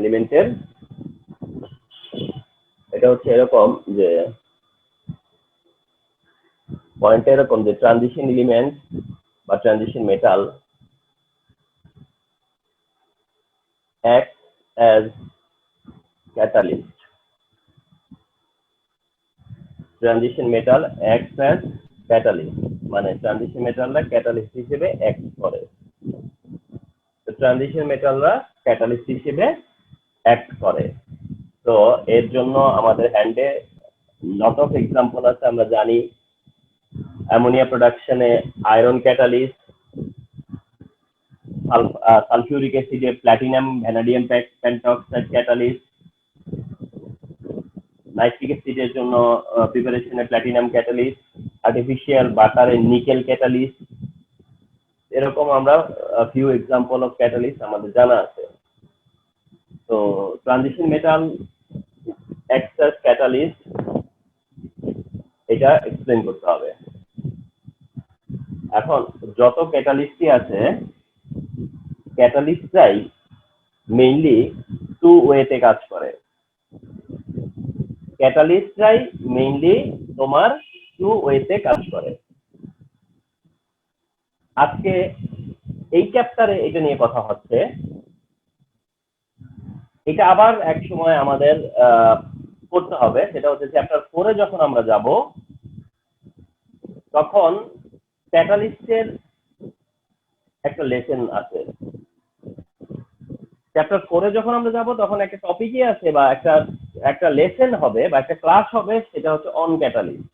এলিমেন্টের এটা হচ্ছে এরকম যে পয়েন্টটা এরকম যে ট্রানজিশন এলিমেন্ট বা transition metal acts as catalyst. Transition metal acts as catalyst. মানে ট্রানজিশন মেটালরা ক্যাটালিস্ট হিসেবে অ্যাক্ট করে। তো ট্রানজিশন মেটালরা ক্যাটালিস্ট হিসেবে অ্যাক্ট করে। তো এর জন্য আমাদের হ্যান্ডে লট অফ এক্সাম্পল আছে। আমরা জানি অ্যামোনিয়া প্রোডাকশনে আয়রন ক্যাটালিস্ট, সালফিউরিক অ্যাসিডে platinum vanadium pentoxide catalyst, nitric অ্যাসিডের জন্য প্রিপারেশনে প্ল্যাটিনাম ক্যাটালিস্ট, আর্টিফিশিয়াল বাটারে নিকেল ক্যাটালিস্ট। এরকম আমরা ফিউ এক্সাম্পল অফ ক্যাটালিস্ট আমাদের জানা আছে। তো transition metal acts as catalyst, এটা এক্সপ্লেন করতে হবে। এখন যত ক্যাটালিস্টই আছে, ক্যাটালিস্টরাই মেইনলি টু ওয়েতে কাজ করে। ক্যাটালিস্টরাই মেইনলি তোমার টু ওয়েতে কাজ করে। আজকে এই চ্যাপ্টারে এটা নিয়ে কথা হচ্ছে। এটা আবার এক সময় আমাদের করতে হবে, সেটা হচ্ছে চ্যাপ্টার 4-এ যখন আমরা যাব তখন ক্যাটালিস্টের একটা লেসন আছে। চ্যাপ্টার 4-এ যখন আমরা যাব তখন একটা টপিকই আছে বা একটা লেসন হবে বা একটা ক্লাস হবে, সেটা হচ্ছে অন ক্যাটালিস্ট।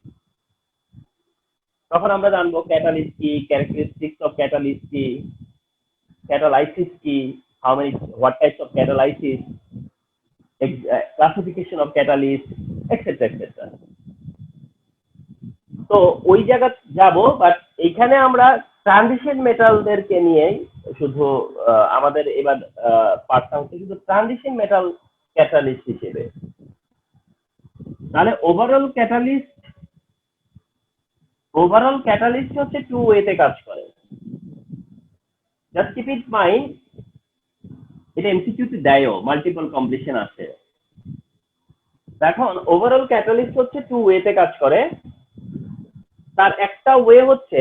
তখন আমরা জানবো ক্যাটালিস্ট কি, ক্যারেক্টারিস্টিক্স অফ ক্যাটালিস্ট কি, ক্যাটালাইসিস কি, what types of catalysis, classification of catalyst, etc. তো ওই জায়গা যাব, বাট এখানে আমরা ট্রানজিশন মেটালদেরকে নিয়েই শুধু আমাদের এবার পার্টটা হচ্ছে শুধু ট্রানজিশন মেটাল ক্যাটালিস্ট হিসেবে। তাহলে ওভারঅল ক্যাটালিস্ট হচ্ছে টু ওয়েতে কাজ করে। জাস্ট কিপ ইট মাইন্ড, এটা এমসিকিউতে দেয়ও, মাল্টিপল কমপ্লিশন আছে। এখন ওভারঅল ক্যাটালিস্ট হচ্ছে টু ওয়েতে কাজ করে। তার একটা ওয়ে হচ্ছে,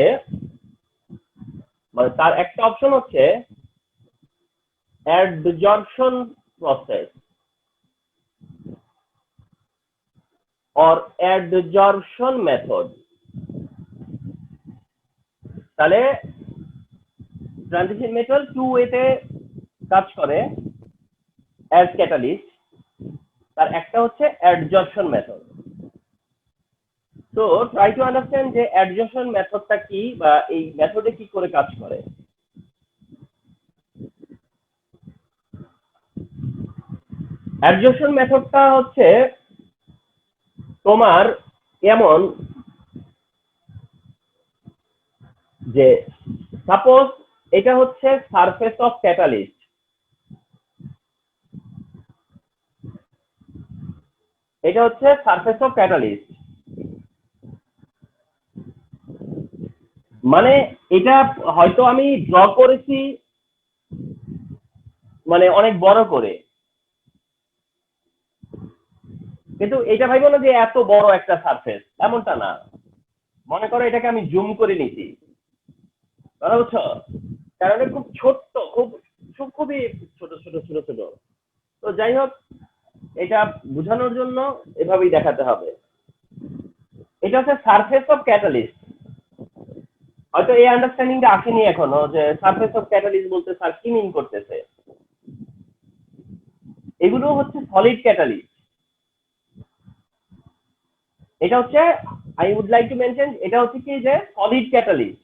মানে তার একটা অপশন হচ্ছে অ্যাডজর্পশন প্রসেস অর অ্যাডজর্পশন মেথড। তাহলে ট্রানজিশন মেটাল টু ওয়েতে কাজ করে অ্যাজ ক্যাটালিস্ট। তার একটা হচ্ছে অ্যাডজর্পশন মেথড। তো ট্রাই টু আন্ডারস্ট্যান্ড যে অ্যাডজর্পশন মেথডটা কি বা এই মেথডে কি করে কাজ করে। অ্যাডজর্পশন মেথডটা হচ্ছে তোমার এমন যে সাপোজ এটা হচ্ছে সারফেস অফ ক্যাটালিস্ট, এটা হচ্ছে সারফেস অফ ক্যাটালিস্ট। মানে এটা হয়তো আমি ড্র করেছি মানে অনেক বড় করে, কিন্তু এটা ভাইবো না যে এত বড় একটা সারফেস, এমনটা না। মনে করো এটাকে আমি জুম করে নিছি, বুঝছো? কারণ খুব ছোট্ট, খুবই ছোট ছোট ছোট ছোট। তো যাই হোক, এটা বোঝানোর জন্য এভাবেই দেখাতে হবে। এটা হচ্ছে সারফেস অফ ক্যাটালিস্ট। হয়তো এই আন্ডারস্ট্যান্ডিংটা আসেনি এখনো যে সারফেস অফ ক্যাটালিস্ট বলতে স্যার কি মিন করতেছে। এগুলো হচ্ছে সলিড ক্যাটালিস্ট। এটা হচ্ছে I would like to mention, এটা হচ্ছে কি যে solid catalyst,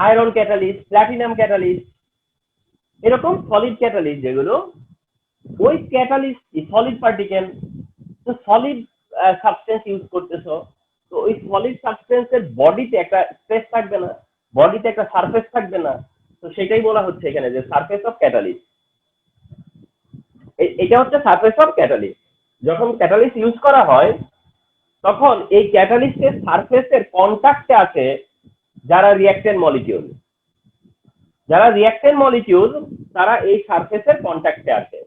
iron catalyst, platinum catalyst, এরকম সলিড ক্যাটালিস্ট যেগুলো ওই ক্যাটালিস্ট সলিড পার্টিকেল, তো সলিড সাবস্টেন্স ইউজ করতেছো, তো ওই সলিড সাবস্টেন্সের বডিতে একটা স্পেস থাকবে না, বডিতে একটা সারফেস থাকবে না। তো সেটাই বলা হচ্ছে এখানে যে সারফেস অফ ক্যাটালিস্ট। এটা হচ্ছে সারফেস অফ ক্যাটালিস্ট। যখন ক্যাটালিস্ট ইউজ করা হয় তখন এই ক্যাটালিস্টের সারফেসের কন্টাক্টে আছে যারা রিঅ্যাক্টেন্ট মলিকিউল, তারা এই সারফেসের কন্টাক্টে আছে।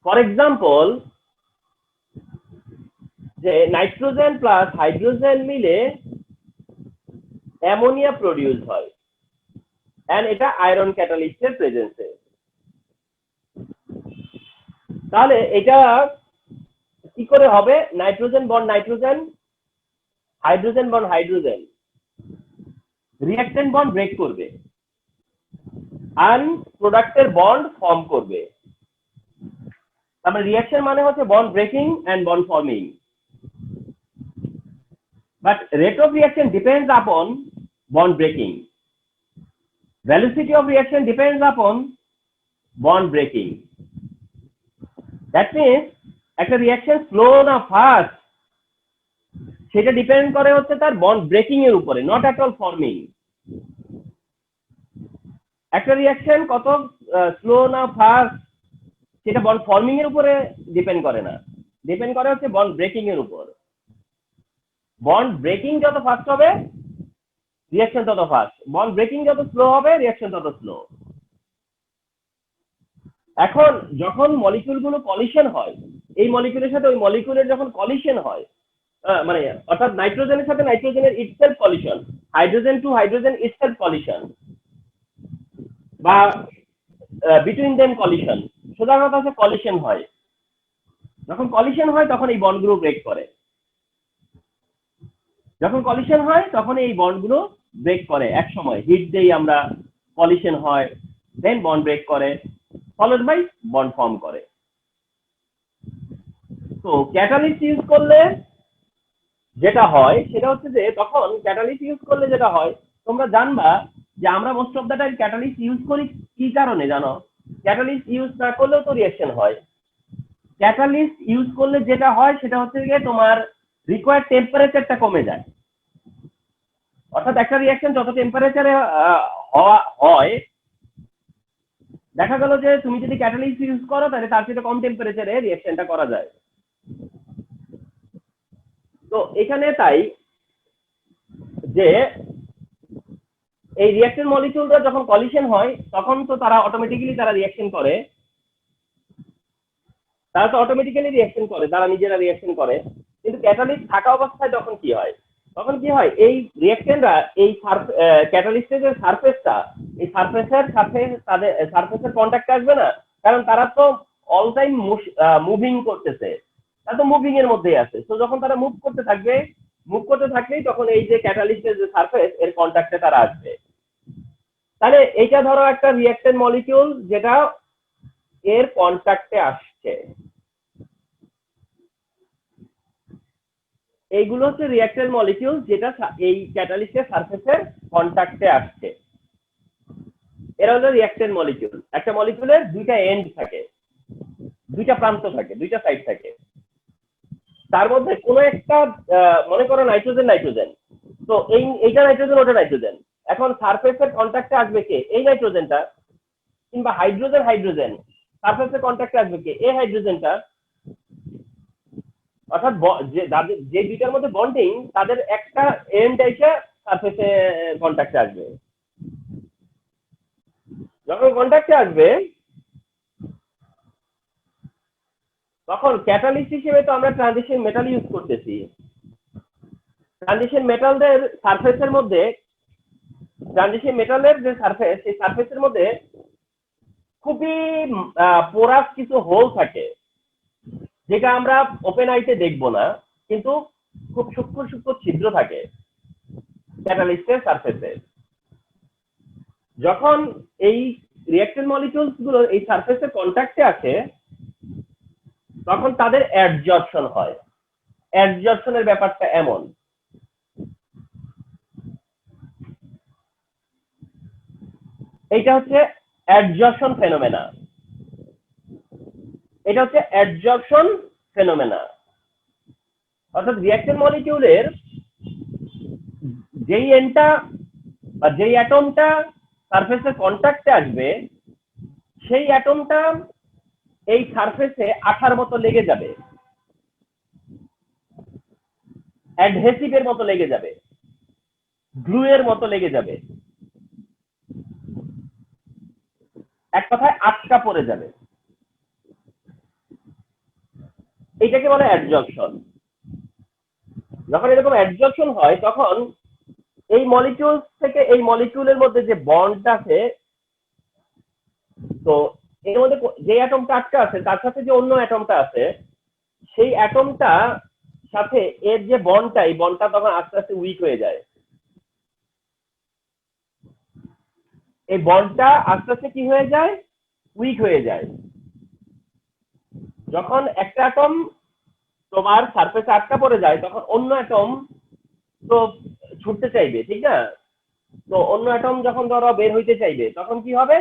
ফর এক্সাম্পল, যে নাইট্রোজেন প্লাস হাইড্রোজেন মিলে অ্যামোনিয়া প্রডিউস হয়, এন্ড এটা আয়রন ক্যাটালিস্টের প্রেজেন্সে। তাহলে এটা কি করে হবে? Nitrogen bond nitrogen, hydrogen bond hydrogen, reactant bond break করবে আর প্রোডাক্টের বন্ড ফর্ম করবে। তারপরে রিঅ্যাকশন মানে হচ্ছে bond breaking and bond forming, but rate of reaction depends upon bond breaking. Velocity of reaction depends upon bond breaking. That means একটা reaction slow না fast সেটা ডিপেন্ড করে হচ্ছে তার বন্ড ব্রেকিং এর উপরে, নট অ্যাট অল ফর্মিং। একটা reaction কত স্লো না ফাস্ট সেটা বন্ড ফর্মিং এর উপরে ডিপেন্ড করে না, ডিপেন্ড করে হচ্ছে বন্ড ব্রেকিং এর উপর। বন্ড ব্রেকিং যত ফাস্ট হবে রিঅ্যাকশন তত ফাস্ট, বন্ড ব্রেকিং যত স্লো হবে রিঅ্যাকশন তত স্লো। এখন যখন মলিকিউল গুলো কলিশন হয়, এই মলিকিউলের সাথে ওই মলিকিউলের যখন কলিশন হয়, মানে অর্থাৎ নাইট্রোজেনের সাথে নাইট্রোজেনের itself collision, hydrogen to hydrogen itself collision, বা বিটুইন দেম কলিশন, সোজা কথা হচ্ছে কলিশন হয়। যখন কলিশন হয় তখন এই বন্ডগুলো ব্রেক করে, যখন কলিশন হয় তখন এই বন্ডগুলো ব্রেক করে। এক সময় হিট দেই আমরা, কলিশন হয়, দেন বন্ড ব্রেক করে, ফলোড বাই বন্ড ফর্ম করে। তো ক্যাটালিস্ট ইউজ করলে যেটা হয় সেটা হচ্ছে যে, তখন ক্যাটালিস্ট ইউজ করলে যেটা হয় তোমরা জানবা যে আমরা most of the time catalyst use করি কি কারণে জানো? ক্যাটালিস্ট ইউজ না করলেও তো রিঅ্যাকশন হয়। ক্যাটালিস্ট ইউজ করলে যেটা হয় সেটা হচ্ছে গিয়ে তোমার রিকোয়ার্ড টেম্পারেচারটা কমে যায়। অর্থাৎ একটা রিঅ্যাকশন যত টেম্পারেচারে হয়, দেখা গেল যে তুমি যদি ক্যাটালিস্ট ইউজ করো তাহলে তার চেয়ে কম টেম্পারেচারে রিঅ্যাকশনটা করা যায়। তো এখানে তাই যে এই রিঅ্যাকশন মলিকিউলরা যখন কলিশন হয় তখন তো তারা অটোমেটিক্যালি তারা রিঅ্যাকশন করে, তারা তো অটোমেটিক্যালি রিঅ্যাকশন করে, তারা নিজেরা রিঅ্যাকশন করে। কিন্তু ক্যাটালিস্ট থাকা অবস্থায় তখন কি হয়? তখন কি হয়, এই রিঅ্যাকশনরা এই ক্যাটালিস্টের যে সারফেসটা, এই সারফেসের সাথে তাদের সারফেসের কন্ট্যাক্ট আসবে না, কারণ তারা তো অল টাইম মুভিং করতেছে, তারা তো মুভিং এর মধ্যেই আছে। তো যখন তারা মুভ করতে থাকবে, মুভ করতে থাকলেই তখন এই যে ক্যাটালিস্টের যে সারফেস এর কন্ট্যাক্টে তারা আসবে। তাহলে এইটা ধরো একটা রিঅ্যাকশন মলিকিউল যেটা এর কন্ট্যাক্টে আসছে, এইগুলো হচ্ছে রিঅ্যাকশন মলিকিউল যেটা এই ক্যাটালিস্টের সারফেসের কন্ট্যাক্টে আসছে। এরা হলো রিঅ্যাকশন মলিকিউল। একটা মলিকিউলের দুইটা এন্ড থাকে, দুইটা প্রান্ত থাকে, দুইটা সাইড থাকে। তার মধ্যে কোনো একটা মনে করো নাইট্রোজেন নাইট্রোজেন, তো এইটা নাইট্রোজেন ওটা নাইট্রোজেন, এখন সারফেসের কন্ট্যাক্টে আসবে কে? এই নাইট্রোজেনটা। কিংবা হাইড্রোজেন হাইড্রোজেন, সারফেসের কন্ট্যাক্টে আসবে কে? এই হাইড্রোজেনটা। অর্থাৎ যে দুইটার মধ্যে বন্ডিং, তাদের একটা এন্ড এসে সারফেসে কন্ট্যাক্টে আসবে। যখন কন্ট্যাক্টে আসবে তখন ক্যাটালিস্ট হিসেবে তো আমরা ট্রানজিশন মেটাল ইউজ করতেছি। ট্রানজিশন মেটালদের সারফেসের মধ্যে, ট্রানজিশন মেটালের যে সারফেস, সেই সারফেসের মধ্যে খুবই পোরাস কিছু হোল থাকে, যেটা আমরা ওপেন আইতে দেখবো না, কিন্তু খুব সূক্ষ্ম সূক্ষ্ম ছিদ্র থাকে ক্যাটালিস্টের সারফেসে। যখন এই রিঅ্যাকশন মলিকিউলস গুলো এই সারফেসে কন্ট্যাক্টে আসে তখন তাদের অ্যাডজর্পশন হয়। অ্যাডজর্পশনের ব্যাপারটা এমন, এইটা হচ্ছে অ্যাডজর্পশন ফেনোমেনা। এটা হচ্ছে অ্যাডজর্পশন ফেনোমেনা। অর্থাৎ রিঅ্যাকশন মলিকিউলের যেই এন্ডটা বা যেই অ্যাটমটা সারফেসে কন্ট্যাক্টে আসবে, সেই অ্যাটমটা এই সারফেসে আঠার মতো লেগে যাবে, অ্যাডহেসিভের মতো লেগে যাবে, গ্লু এর মতো লেগে যাবে, এক কথায় আটকা পড়ে যাবে। এইটাকে বলে অ্যাডজর্পশন। যখন এরকম অ্যাডজর্পশন হয় তখন এই মলিকিউল থেকে এই মলিকিউলের মধ্যে যে বন্ড আছে, তো এর মধ্যে যে অ্যাটমটা আটকা আছে তার সাথে যে অন্য অ্যাটমটা আছে, সেই অ্যাটমটা সাথে এর যে বন্ডটা, এই বন্ডটা তখন আস্তে আস্তে উইক হয়ে যায়। এই বন্ডটা আস্তে আস্তে কি হয়ে যায়? উইক হয়ে যায়। যখন একটা অ্যাটম তোমার সারফেসে আটকা পড়ে যায় তখন অন্য অ্যাটম তো ছুটতে চাইবে, ঠিক না? তো অন্য অ্যাটম যখন ধরো বের হইতে চাইবে তখন কি হবে?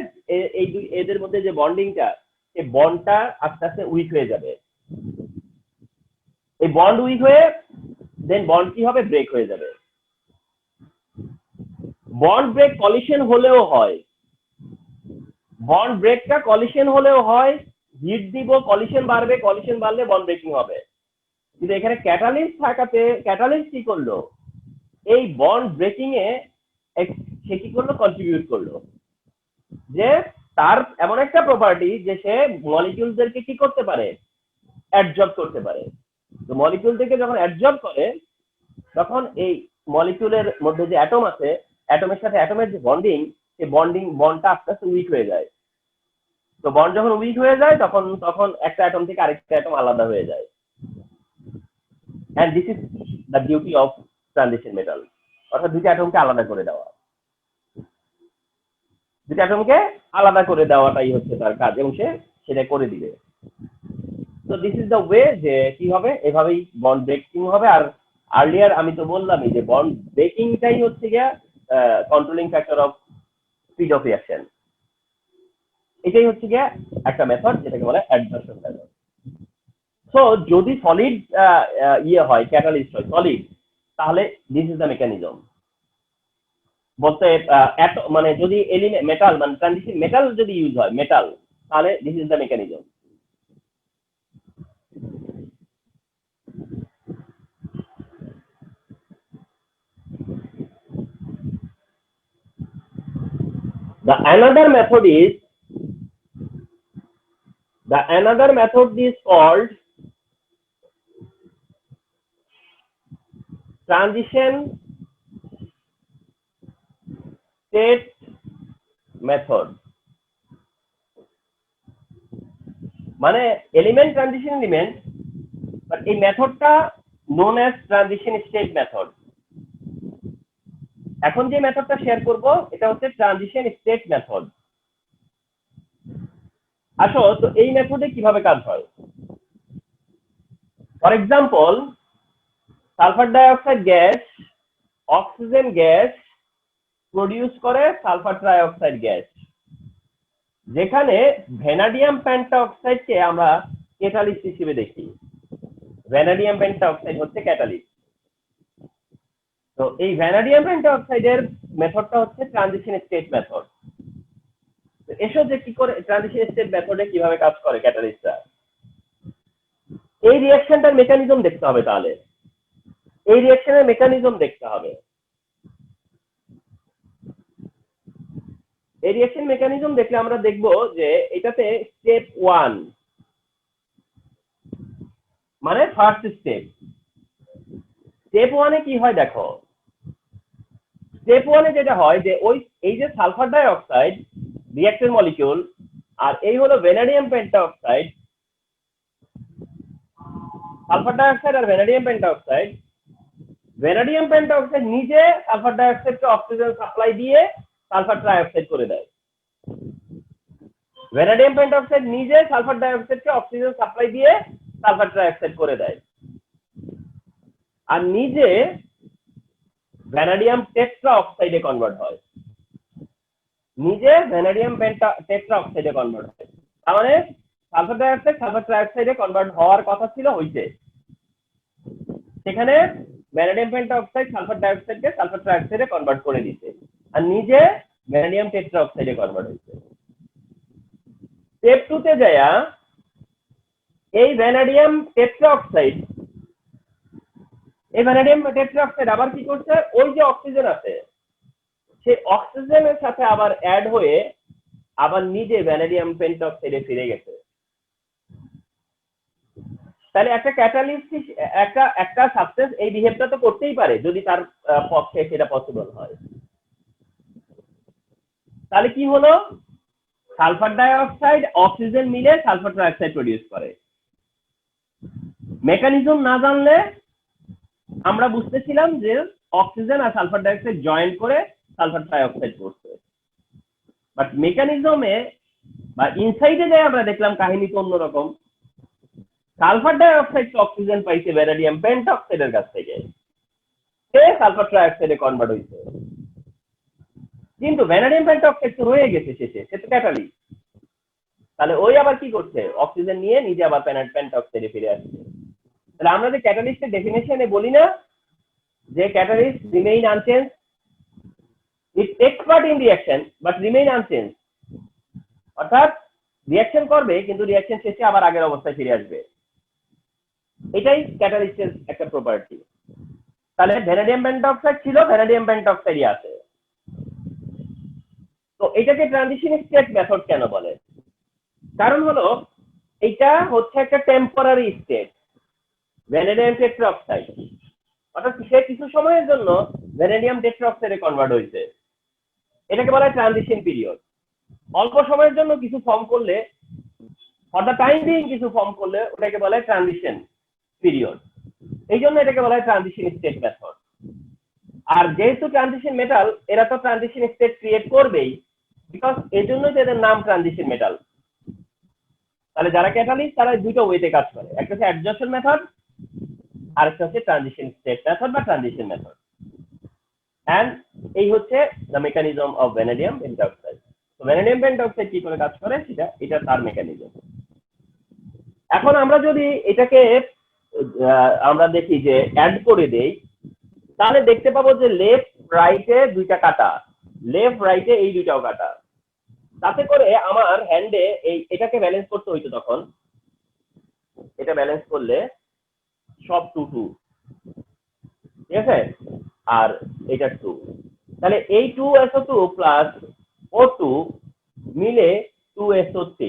এই দুই এদের মধ্যে যে বন্ডিংটা, এই বন্ডটা আস্তে আস্তে উইক হয়ে যাবে। এই বন্ড উইক হয়ে দেন বন্ড কি হবে? ব্রেক হয়ে যাবে। বন্ড ব্রেক কলিশন হলেও হয়, বন্ড ব্রেকটা কলিশন হলেও হয়, হিট দিব, কলিশন বাড়বে, কলিশন বাড়লে বন্ড ব্রেকিং হবে। কিন্তু এখানে ক্যাটালিস্ট থাকাতে ক্যাটালিস্ট কি করলো? এই বন্ড ব্রেকিং এ সে কি করলো? কন্ট্রিবিউট করলো। যে তার এমন একটা প্রপার্টি যে সে মলিকিউলদেরকে কি করতে পারে? অ্যাডজর্ব করতে পারে। তো মলিকিউল থেকে যখন অ্যাডজর্ব করে তখন এই মলিকিউলের মধ্যে যে অ্যাটম আছে, অ্যাটমের সাথে অ্যাটমের যে বন্ডিং, সেই বন্ডটা আস্তে আস্তে উইক হয়ে যায়। তো বন্ড যখন উইক হয়ে যায় তখন তখন একটা অ্যাটম থেকে আরেকটা অ্যাটম আলাদা হয়ে যায়। And this is the duty of transition metal, অর্থাৎ দুইটা অ্যাটমকে আলাদা করে দেওয়া। দুইটা অ্যাটমকে আলাদা করে দেওয়াটাই হচ্ছে তার কাজ, এবং সে সেটা করে দিবে। তো দিস ইজ দ্য ওয়ে, যে কি হবে? এভাবেই বন্ড ব্রেকিং হবে। আর আর্লিয়ার আমি তো বললামই যে বন্ড ব্রেকিংটাই হচ্ছে গিয়া controlling factor of speed of reaction. এটাই হচ্ছে গিয়া একটা মেথড যেটাকে বলে অ্যাডজর্পশন মেথড। সো যদি সলিড ইয়ে হয়, ক্যাটালিস্ট হয় সলিড, তাহলে দিস ইজ দ্য মেকানিজম। বলতে মানে যদি মেটাল, মানে ট্রানজিশন মেটাল যদি ইউজ হয়, মেটাল, তাহলে this is the mechanism. The another method is called transition state method. মানে এলিমেন্ট ট্রানজিশন এলিমেন্ট, বাট এই মেথডটা known as transition state method. এখন যে মেথডটা শেয়ার করব এটা হচ্ছে ট্রানজিশন স্টেট মেথড। আসো, তো এই মেথডে কিভাবে কাজ হয়? For example, sulphur dioxide gas oxygen gas produce করে সালফার ট্রাইঅক্সাইড গ্যাস, যেখানে ভ্যানাডিয়াম পেন্টাঅক্সাইডকে আমরা ক্যাটালিস্ট হিসেবে দেখি। ভ্যানাডিয়াম পেন্টাঅক্সাইড হচ্ছে ক্যাটালিস্ট। তো এই ভ্যানাডিয়াম পেন্টাঅক্সাইডের মেথডটা হচ্ছে ট্রানজিশন স্টেট মেথড। এসো যে কি করে ট্রানজিশন স্টেট মেথডে কিভাবে কাজ করে ক্যাটালিস্টটা। এই রিঅ্যাকশনটার মেকানিজম দেখতে হবে। তাহলে এই রিঅ্যাকশনের মেকানিজম দেখতে হবে। এই রিঅ্যাকশন মেকানিজম দেখলে আমরা দেখব যে এটাতে স্টেপ 1 মানে ফার্স্ট স্টেপ। স্টেপ 1 এ কি হয় দেখো। স্টেপ 1 এ যেটা হয় যে এই যে সালফার ডাইঅক্সাইড রিঅ্যাক্টেন্ট মলিকিউল, আর এই হলো ভ্যানাডিয়াম পেন্টাঅক্সাইড। সালফার ডাইঅক্সাইড আর ভ্যানাডিয়াম পেন্টাঅক্সাইড, ভ্যানাডিয়াম পেন্টাঅক্সাইড নিজে সালফার ডাইঅক্সাইডকে অক্সিজেন সাপ্লাই দিয়ে সালফার ট্রাইঅক্সাইড করে দেয়। ভ্যানাডিয়াম পেন্টাঅক্সাইড নিজে সালফার ডাইঅক্সাইডকে অক্সিজেন সাপ্লাই দিয়ে সালফার ট্রাইঅক্সাইড করে দেয়, আর নিজে ভ্যানাডিয়াম টেট্রা অক্সাইডে কনভার্ট হয়। নিজে ভ্যানাডিয়াম টেট্রা অক্সাইডে কনভার্ট হয়। তার মানে সালফার ডাইঅক্সাইড সালফার ট্রাইঅক্সাইডে কনভার্ট হওয়ার কথা ছিল, হইছে। সেখানে ভ্যানাডিয়াম পেন্টাঅক্সাইড সালফার ডাইঅক্সাইডকে সালফার ট্রাইঅক্সাইডে কনভার্ট করে দিচ্ছে, আর নিজে ভ্যানাডিয়াম টেট্রা অক্সাইডে কনভার্ট হয়েছে। স্টেপ 2 তে যায়া এই ভ্যানাডিয়াম টেট্রা অক্সাইড আবার কি করছে? ওই যে অক্সিজেন আছে সেই অক্সিজেনের সাথে আবার অ্যাড হয়ে আবার নিজে ভ্যানাডিয়াম পেন্টাঅক্সাইডে ফিরে গেছে। তাহলে একটা ক্যাটালিস্ট একটা একটা সাবস্টেন্স এই বিহেভটা তো করতেই পারে যদি তার পক্ষে সেটা পসিবল হয়। তাহলে কি হলো, সালফার ডাইঅক্সাইড অক্সিজেন মিলে সালফার ডাইঅক্সাইড প্রডিউস করে। মেকানিজম না জানলে আমরা বুঝতেছিলাম যে অক্সিজেন আর সালফার ডাইঅক্সাইড জয়েন করে সালফার ডাইঅক্সাইড করছে, বাট মেকানিজমে বা ইনসাইডে যাই আমরা দেখলাম কাহিনী তো অন্যরকম। সালফার ডাইঅক্সাইড অক্সিজেন পাইছে ভ্যানাডিয়াম পেন্টঅক্সাইডের কাছ থেকে, সে সালফার ডাইঅক্সাইডে কনভার্ট হয়েছে, কিন্তু ভ্যানাডিয়াম পেন্টঅক্সাইড তো রয়ে গেছে শেষে, সে তো ক্যাটালিস্ট। তাহলে ওই আবার কি করছে, অক্সিজেন নিয়ে নিজে আবার পেন্টঅক্সাইডে ফিরে আসছে। তাহলে আমরা যে ক্যাটালিস্টের ডেফিনেশনে বলি না যে catalyst remain unchange, it tax part in reaction but remain unchange, অর্থাৎ রিঅ্যাকশন করবে কিন্তু রিঅ্যাকশন শেষে আবার আগের অবস্থায় ফিরে আসবে, এটাই ক্যাটালিস্টের একটা প্রপার্টি। তাহলে ভ্যানাডিয়াম পেন্টঅক্সাইড ছিল, ভ্যানাডিয়াম পেন্টঅক্সাইডই আছে। তো এটাকে ট্রানজিশন স্টেট মেথড কেন বলে? কারণ হলো এটা হচ্ছে একটা টেম্পোরারি স্টেট ভ্যানাডিয়াম টেট্রাঅক্সাইড, অর্থাৎ সে কিছু সময়ের জন্য ভ্যানাডিয়াম টেট্রাঅক্সাইডে কনভার্ট হয়েছে, এটাকে বলা হয় ট্রানজিশন পিরিয়ড। অল্প সময়ের জন্য কিছু ফর্ম করলে, ফর দ্য টাইম বিং কিছু ফর্ম করলে ওটাকে বলা হয় ট্রানজিশন পিরিয়ড, এই জন্য এটাকে বলা হয় ট্রানজিশন স্টেট মেথড। আর যেহেতু ট্রানজিশন মেটাল, এরা তো ট্রানজিশন স্টেট ক্রিয়েট করবেই, বিকজ এই জন্যই তো এদের নাম ট্রানজিশন মেটাল। তাহলে যারা ক্যাটালিস্ট তারা দুটো ওয়েতে কাজ করে, একটা হচ্ছে অ্যাডজর্পশন মেথড আর একটা হচ্ছে ট্রানজিশন স্টেট মেথড বা ট্রানজিশন মেথড। এন্ড এই হচ্ছে দ্য মেকানিজম অফ ভ্যানাডিয়াম পেন্টঅক্সাইড। তো ভ্যানাডিয়াম পেন্টঅক্সাইড কি করে কাজ করে সেটা, এটা তার মেকানিজম। এখন আমরা যদি এটাকে আমরা দেখি যে অ্যাড করে দেই, তাহলে দেখতে পাবো যে লেফট রাইটে দুইটা কাটা, লেফট রাইটে এই দুইটাও কাটা। তাতে করে আমার হ্যান্ডে এই এটাকে ব্যালেন্স করতে হইতো, তখন এটা ব্যালেন্স করলে সব 2 ঠিক আছে, আর এটা 2, তাহলে এই 2SO2 প্লাস O2 মিলে 2SO3,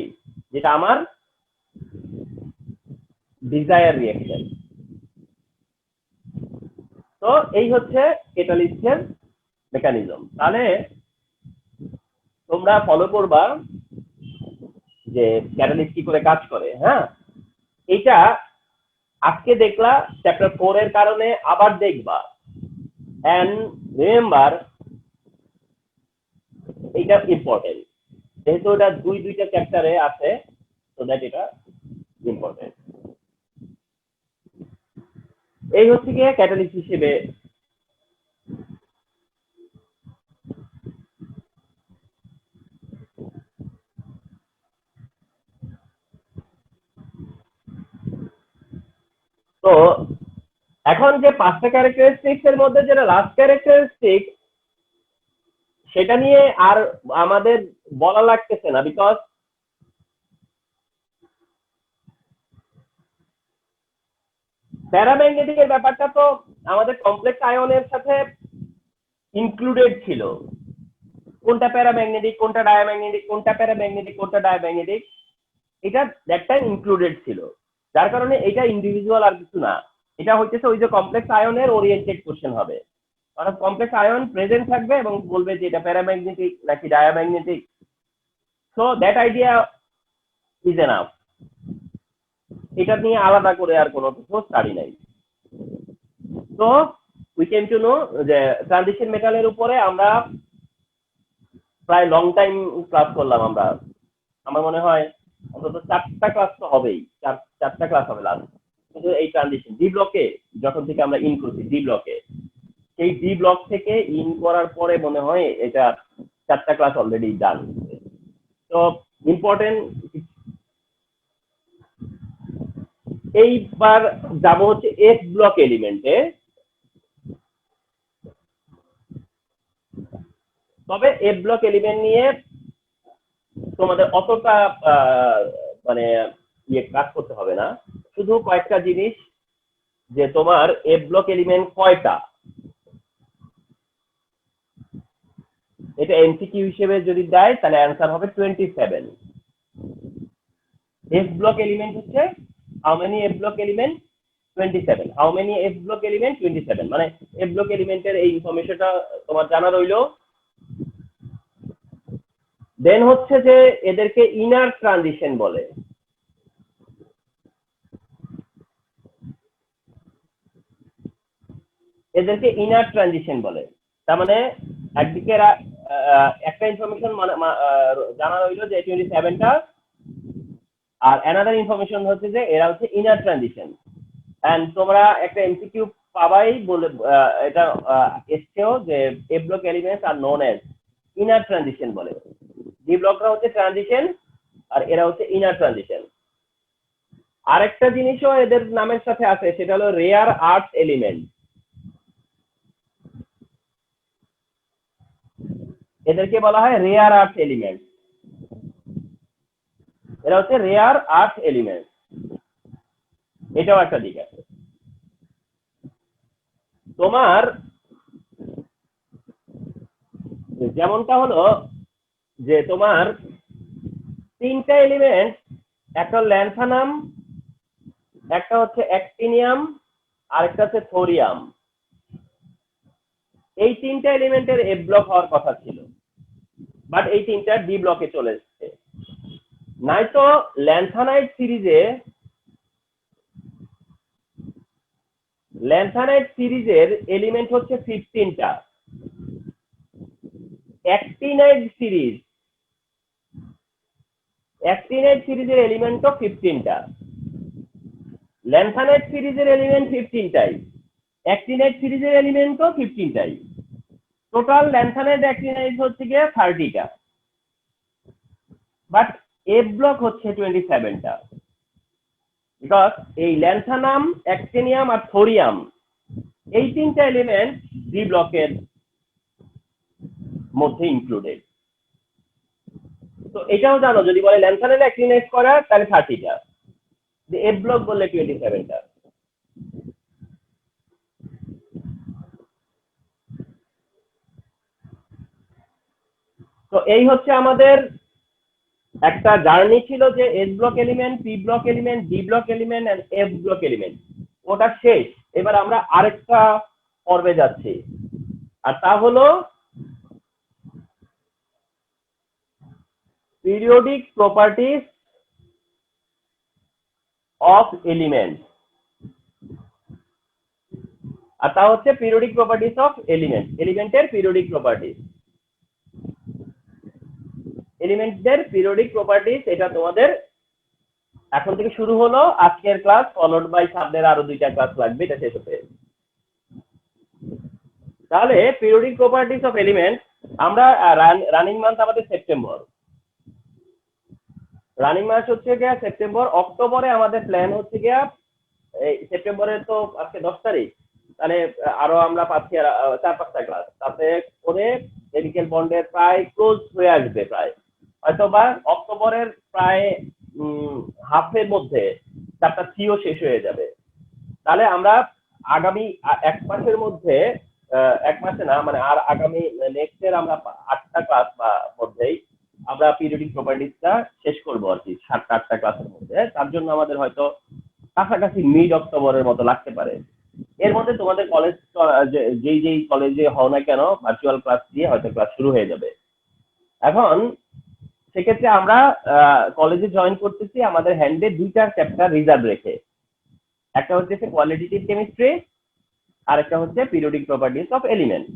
যেটা আমার ডিজায়ার রিঅ্যাকশন। তো এই হচ্ছে ক্যাটালিস্টের মেকানিজম। তাহলে তোমরা ফলো করবা যে ক্যাটালিস্ট কি করে কাজ করে। হ্যাঁ, এটা আজকে দেখলা, চ্যাপ্টার 4 এর কারণে আবার দেখবা, এন্ড রিমেম্বার এটা ইম্পর্টেন্ট, যেহেতু এটা দুইটা চ্যাপ্টারে আছে, সো দ্যাট এটা ইম্পর্টেন্ট। এই হচ্ছে গিয়ে ক্যাটালিস্ট হিসেবে তো এখন যে 5টা ক্যারেক্টারিস্টিক্স এর মধ্যে যেটা লাস্ট ক্যারেক্টারিস্টিক, সেটা নিয়ে আর আমাদের বলা লাগতেছে না, বিকজ প্যারাম্যাগনেটিক এর ব্যাপারটা তো আমাদের কমপ্লেক্স আয়নের সাথে ইনক্লুডেড ছিল, কোনটা প্যারাম্যাগনেটিক, কোনটা ডায়াম্যাগনেটিক, কোনটা প্যারাম্যাগনেটিক, কোনটা ডায়াম্যাগনেটিক, এটা দ্যাট টাইম ইনক্লুডেড ছিল, যার কারণে এটা ইন্ডিভিজুয়াল আর কিছু না। এটা হচ্ছে ওই যে কমপ্লেক্স আয়নের ওরিয়েন্টেড কোশ্চেন হবে, অর্থাৎ কমপ্লেক্স আয়ন প্রেজেন্ট থাকবে এবং বলবে যে এটা প্যারাম্যাগনেটিক নাকি diamagnetic. So that idea is enough, এটা নিয়ে আলাদা করে আর কোনো কিছু স্টাডি নাই। তো উই ক্যান টু নো যে ট্রানজিশন মেটালের উপরে আমরা প্রায় লং টাইম ক্লাস করলাম। আমরা, আমার মনে হয় অন্তত 4টা ক্লাস তো হবেই, 4টা ক্লাস হবে লাস্ট। কিন্তু এই ট্রানজিশন ডি ব্লকে যখন থেকে আমরা ইন করছি, ডি ব্লকে, সেই ডি ব্লক থেকে ইন করার পরে মনে হয় এটা 4টা ক্লাস অলরেডি ডান। তো ইম্পর্টেন্ট, এইবার যাব হচ্ছে এফ ব্লক এলিমেন্টে। তবে এফ ব্লক এলিমেন্ট নিয়ে তোমাদের অতটা মানে কাজ করতে হবে না, শুধু কয়েকটা জিনিস, যে তোমার এফ ব্লক এলিমেন্ট কয়টা, এটা এমসিকিউ হিসেবে যদি দেয় তাহলে অ্যান্সার হবে 27। এফ ব্লক এলিমেন্ট হচ্ছে how many F block element 27 how many F block element 27 মানে এফ ব্লক এলিমেন্টের এই ইনফরমেশনটা তোমার জানা রইলো। দেন হচ্ছে যে এদেরকে ইনার ট্রানজিশন বলে। এদেরকে ইনার ট্রানজিশন বলে। তার মানে একদিকে একটা ইনফরমেশন জানা রইলো যে 27টা, আর অ্যানাদার ইনফরমেশন হচ্ছে যে এরা হচ্ছে ইনার ট্রানজিশন। এন্ড তোমরা একটা এমসিকিউ পাবাই বলে এটা এসছেও যে এ block elements are known as inner transition বলে। ডি ব্লকরা হচ্ছে ট্রানজিশন আর এরা হচ্ছে ইনার ট্রানজিশন। আরেকটা জিনিসও এদের নামের সাথে আছে, সেটা হলো রেয়ার আর্থ এলিমেন্ট। এদেরকে বলা হয় রেয়ার আর্থ এলিমেন্ট। এরা হচ্ছে রেয়ার আর্থ এলিমেন্ট। এটাও একটা দিক আছে। তোমার যেমনটা হলো যে তোমার তিনটা এলিমেন্ট, একটা ল্যান্থানাম, একটা হচ্ছে অ্যাক্টিনিয়াম, আর একটা হচ্ছে থোরিয়াম। এই তিনটা এলিমেন্টের এফ ব্লক হওয়ার কথা ছিল, বাট এই তিনটা ডি ব্লকে চলে এসছে। নয়তো ল্যান্থানাইট সিরিজের এলিমেন্ট হচ্ছে 15টা। অ্যাক্টিনাইট সিরিজের এলিমেন্টও 15টা। ল্যান্থানাইট সিরিজের এলিমেন্ট 15টাই, অ্যাক্টিনাইট সিরিজের এলিমেন্টও 15টাই। টোটাল ল্যান্থানাইট অ্যাক্টিনাইট হচ্ছে গিয়ে 30টা, বাট এফ ব্লক হচ্ছে 27টা। বিকজ এই ল্যান্থানাম, অ্যাক্টিনিয়াম আর থোরিয়াম এই তিনটা এলিমেন্ট ডি ব্লকের মধ্যে ইনক্লুডেড। তো এটাও জানো, যদি বলে ল্যান্থানাইট অ্যাক্টিনাইট করা তাহলে 30টা, এফ ব্লক বললে 27টা। তো এই হচ্ছে আমাদের একটা জার্নি ছিল যে S block element, P block element, D block element and F block element. ওটা শেষ। এবার আমরা আরেকটা পর্বে যাচ্ছি, আর তা হলো পিরিয়ডিক প্রপার্টিজ অফ এলিমেন্ট। আর তা হচ্ছে পিরিয়ডিক প্রপার্টিজ অফ এলিমেন্ট, এলিমেন্টের পিরিয়ডিক প্রপার্টিজ। এলিমেন্টদের পিরিয়ডিক প্রপার্টিজ, এটা তোমাদের এখন থেকে শুরু হলো আজকের ক্লাস, ফলোড বাই সামনের আরো 2টা ক্লাস লাগবে এটা শেষ হতে। তাহলে পিরিয়ডিক প্রপার্টিজ অফ এলিমেন্ট, আমরা রানিং মান্থ আমাদের সেপ্টেম্বর, রানিং মাস হচ্ছে গিয়া সেপ্টেম্বর। অক্টোবরে আমাদের প্ল্যান হচ্ছে গিয়া, এই সেপ্টেম্বরে তো আজকে 10 তারিখ, তাহলে আরো আমরা পাচ্ছি 4-5টা ক্লাস, তাতে করে মেডিকেল বন্ডের প্রায় ক্লোজ হয়ে আসবে। প্রায় হয়তো বা অক্টোবরের প্রায় হাফের মধ্যে চ্যাপ্টার 3ও শেষ হয়ে যাবে। তাহলে আমরা আগামী 1 মাসের মধ্যে, 1 মাসে না মানে আর আগামী নেক্সট এর আমরা 8টা ক্লাস বা মধ্যেই আমরা পিরিয়ডিক প্রপার্টিজটা শেষ করবো আর কি, 7-8টা ক্লাসের মধ্যে। তার জন্য আমাদের হয়তো কাছাকাছি মিড অক্টোবরের মতো লাগতে পারে। এর মধ্যে তোমাদের কলেজ যেই কলেজে হও না কেন ভার্চুয়াল ক্লাস দিয়ে হয়তো ক্লাস শুরু হয়ে যাবে। এখন সেক্ষেত্রে আমরা কলেজে জয়েন করতেছি আমাদের হ্যান্ডে 2টা চ্যাপ্টার রিজার্ভ রেখে। একটা হচ্ছে কোয়ালিটেটিভ কেমিস্ট্রি, আর একটা হচ্ছে periodic properties of element.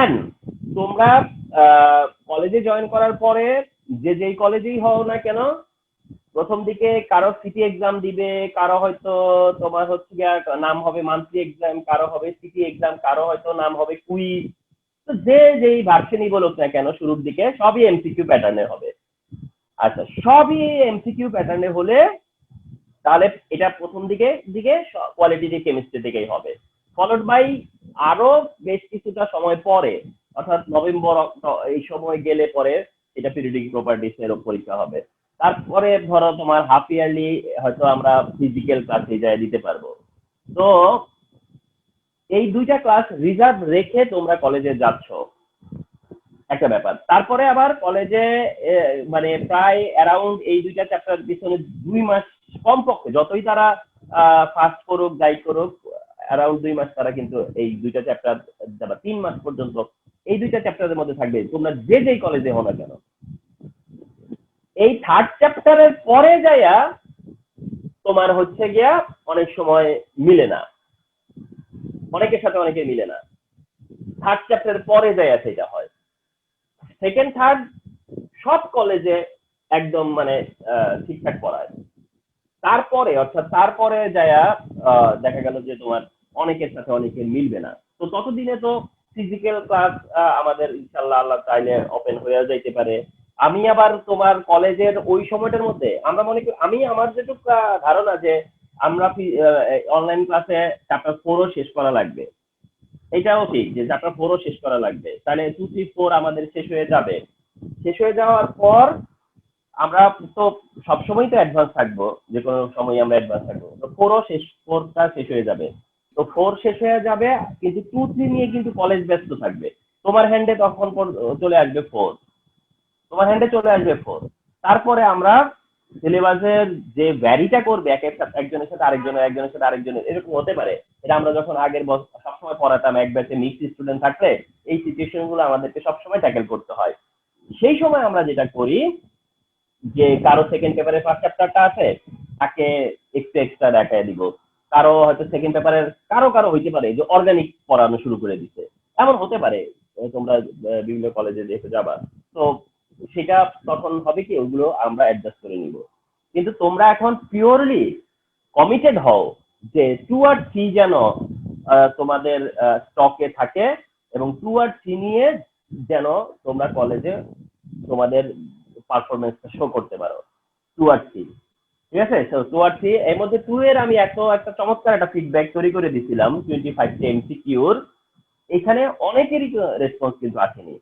And তোমরা কলেজে জয়েন করার পরে যেই কলেজেই হও না কেন, প্রথম দিকে কারো সিটি এক্সাম দিবে, কারো হয়তো তোমার হচ্ছে নাম হবে মান্থলি এক্সাম, কারো হবে সিটি এক্সাম, কারো হয়তো নাম হবে কুইজ। তো যেই ভার্সনই বলুক না কেন শুরুর দিকে সবই এমসিকিউ প্যাটার্নের হবে। আচ্ছা, সবই এমসিকিউ প্যাটার্নে হলে তাহলে এটা প্রথম দিকে কোয়ালিটেটিভ কেমিস্ট্রি থেকেই হবে, ফলোড বাই আরো বেশ কিছুটা সময় পরে, অর্থাৎ নভেম্বর এই সময় গেলে পরে এটা পিরিয়ডিক প্রপার্টিজ এর পরীক্ষা হবে। তারপরে ধরো তোমার হাফ ইয়ারলি হয়তো আমরা ফিজিক্যাল ক্লাসে যাই দিতে পারবো। তো এই 2টা ক্লাস রিজার্ভ রেখে তোমরা কলেজে যাচ্ছ, একটা ব্যাপার। তারপরে আবার কলেজে মানে প্রায় অ্যারাউন্ড এই 2টা চ্যাপ্টার পিছনে 2 মাস কমপক্ষে যতই তারা ফাস্ট করুক যাই করুক অ্যারাউন্ড 2 মাস তারা কিন্তু এই 2টা চ্যাপ্টার বা 3 মাস পর্যন্ত এই 2টা চ্যাপ্টারের মধ্যে থাকবে, তোমরা যে যেই কলেজে হো না কেন। এই 3rd চ্যাপ্টারের পরে যাইয়া তোমার হচ্ছে গিয়া অনেক সময় মিলে না, অনেকের সাথে অনেকের মিলে না। 3rd চ্যাপ্টারের পরে যাইয়া সেটা হয়। 2nd 3rd সব কলেজে একদম মানে ঠিকঠাক পড়ায়। তারপরে অর্থাৎ তারপরে যাইয়া দেখা গেল যে তোমার অনেকের সাথে অনেকের মিলবে না। তো ততদিনে তো ফিজিক্যাল ক্লাস আমাদের ইনশাল্লাহ আল্লাহ চাইলে ওপেন হয়ে যাইতে পারে। আমি আবার তোমার কলেজের ওই সময়টার মধ্যে আমরা মনে করি, আমি আমার যেটুকু ধারণা যে আমরা অনলাইন ক্লাসে চ্যাপ্টার 4ও শেষ করা লাগবে। এটাও ঠিক যে চ্যাপ্টার 4ও শেষ করা লাগবে, তাহলে 2 3 4 আমাদের শেষ হয়ে যাবে। শেষ হয়ে যাওয়ার পর আমরা তো সবসময় তো অ্যাডভান্স থাকবো, যে কোনো সময় আমরা অ্যাডভান্স থাকবো। তো 4টা শেষ হয়ে যাবে। তো 4 শেষ হয়ে যাবে, কিন্তু 2 3 নিয়ে কিন্তু কলেজ ব্যস্ত থাকবে। তোমার হ্যান্ডে তখন চলে আসবে 4, তোমার হ্যান্ডে চলে আসবে 4। তারপরে আমরা সিলেবাসের যে ভ্যারিটা করবে একজনের সাথে আরেকজনের, একজনের সাথে আরেকজনের, এরকম হতে পারে। এটা আমরা যখন আগের সবসময় পড়াতাম এক ব্যাচে মিক্সড স্টুডেন্ট থাকলে এই সিচুয়েশন গুলো আমাদেরকে সবসময় ট্যাকেল করতে হয়। সেই সময় আমরা যেটা করি যে কারো সেকেন্ড পেপারের ফার্স্ট চ্যাপ্টারটা আছে, তাকে একটু এক্সট্রা দেখায় দিব। কারো হয়তো সেকেন্ড পেপারের কারো হইতে পারে যে অর্গানিক পড়ানো শুরু করে দিচ্ছে, এমন হতে পারে। তোমরা বিভিন্ন কলেজে দেখে যাবা, তো সেটা তখন হবে কি ওগুলো আমরা অ্যাডজাস্ট করে নিব। কিন্তু তোমরা এখন পিওরলি কমিটেড হও যে 2 আর 3 যেন তোমাদের স্টকে থাকে, এবং 2 আর 3 নিয়ে যেন তোমরা কলেজে তোমাদের পারফরমেন্সটা শো করতে পারো। 2 আর 3, ঠিক আছে? তো 2 আর 3 এর মধ্যে 2 এর আমি একটা চমৎকার একটা ফিডব্যাক তৈরি করে দিছিলাম 25 এমসিকিউর। এখানে অনেকেরই রেসপন্স কিন্তু আসেনি,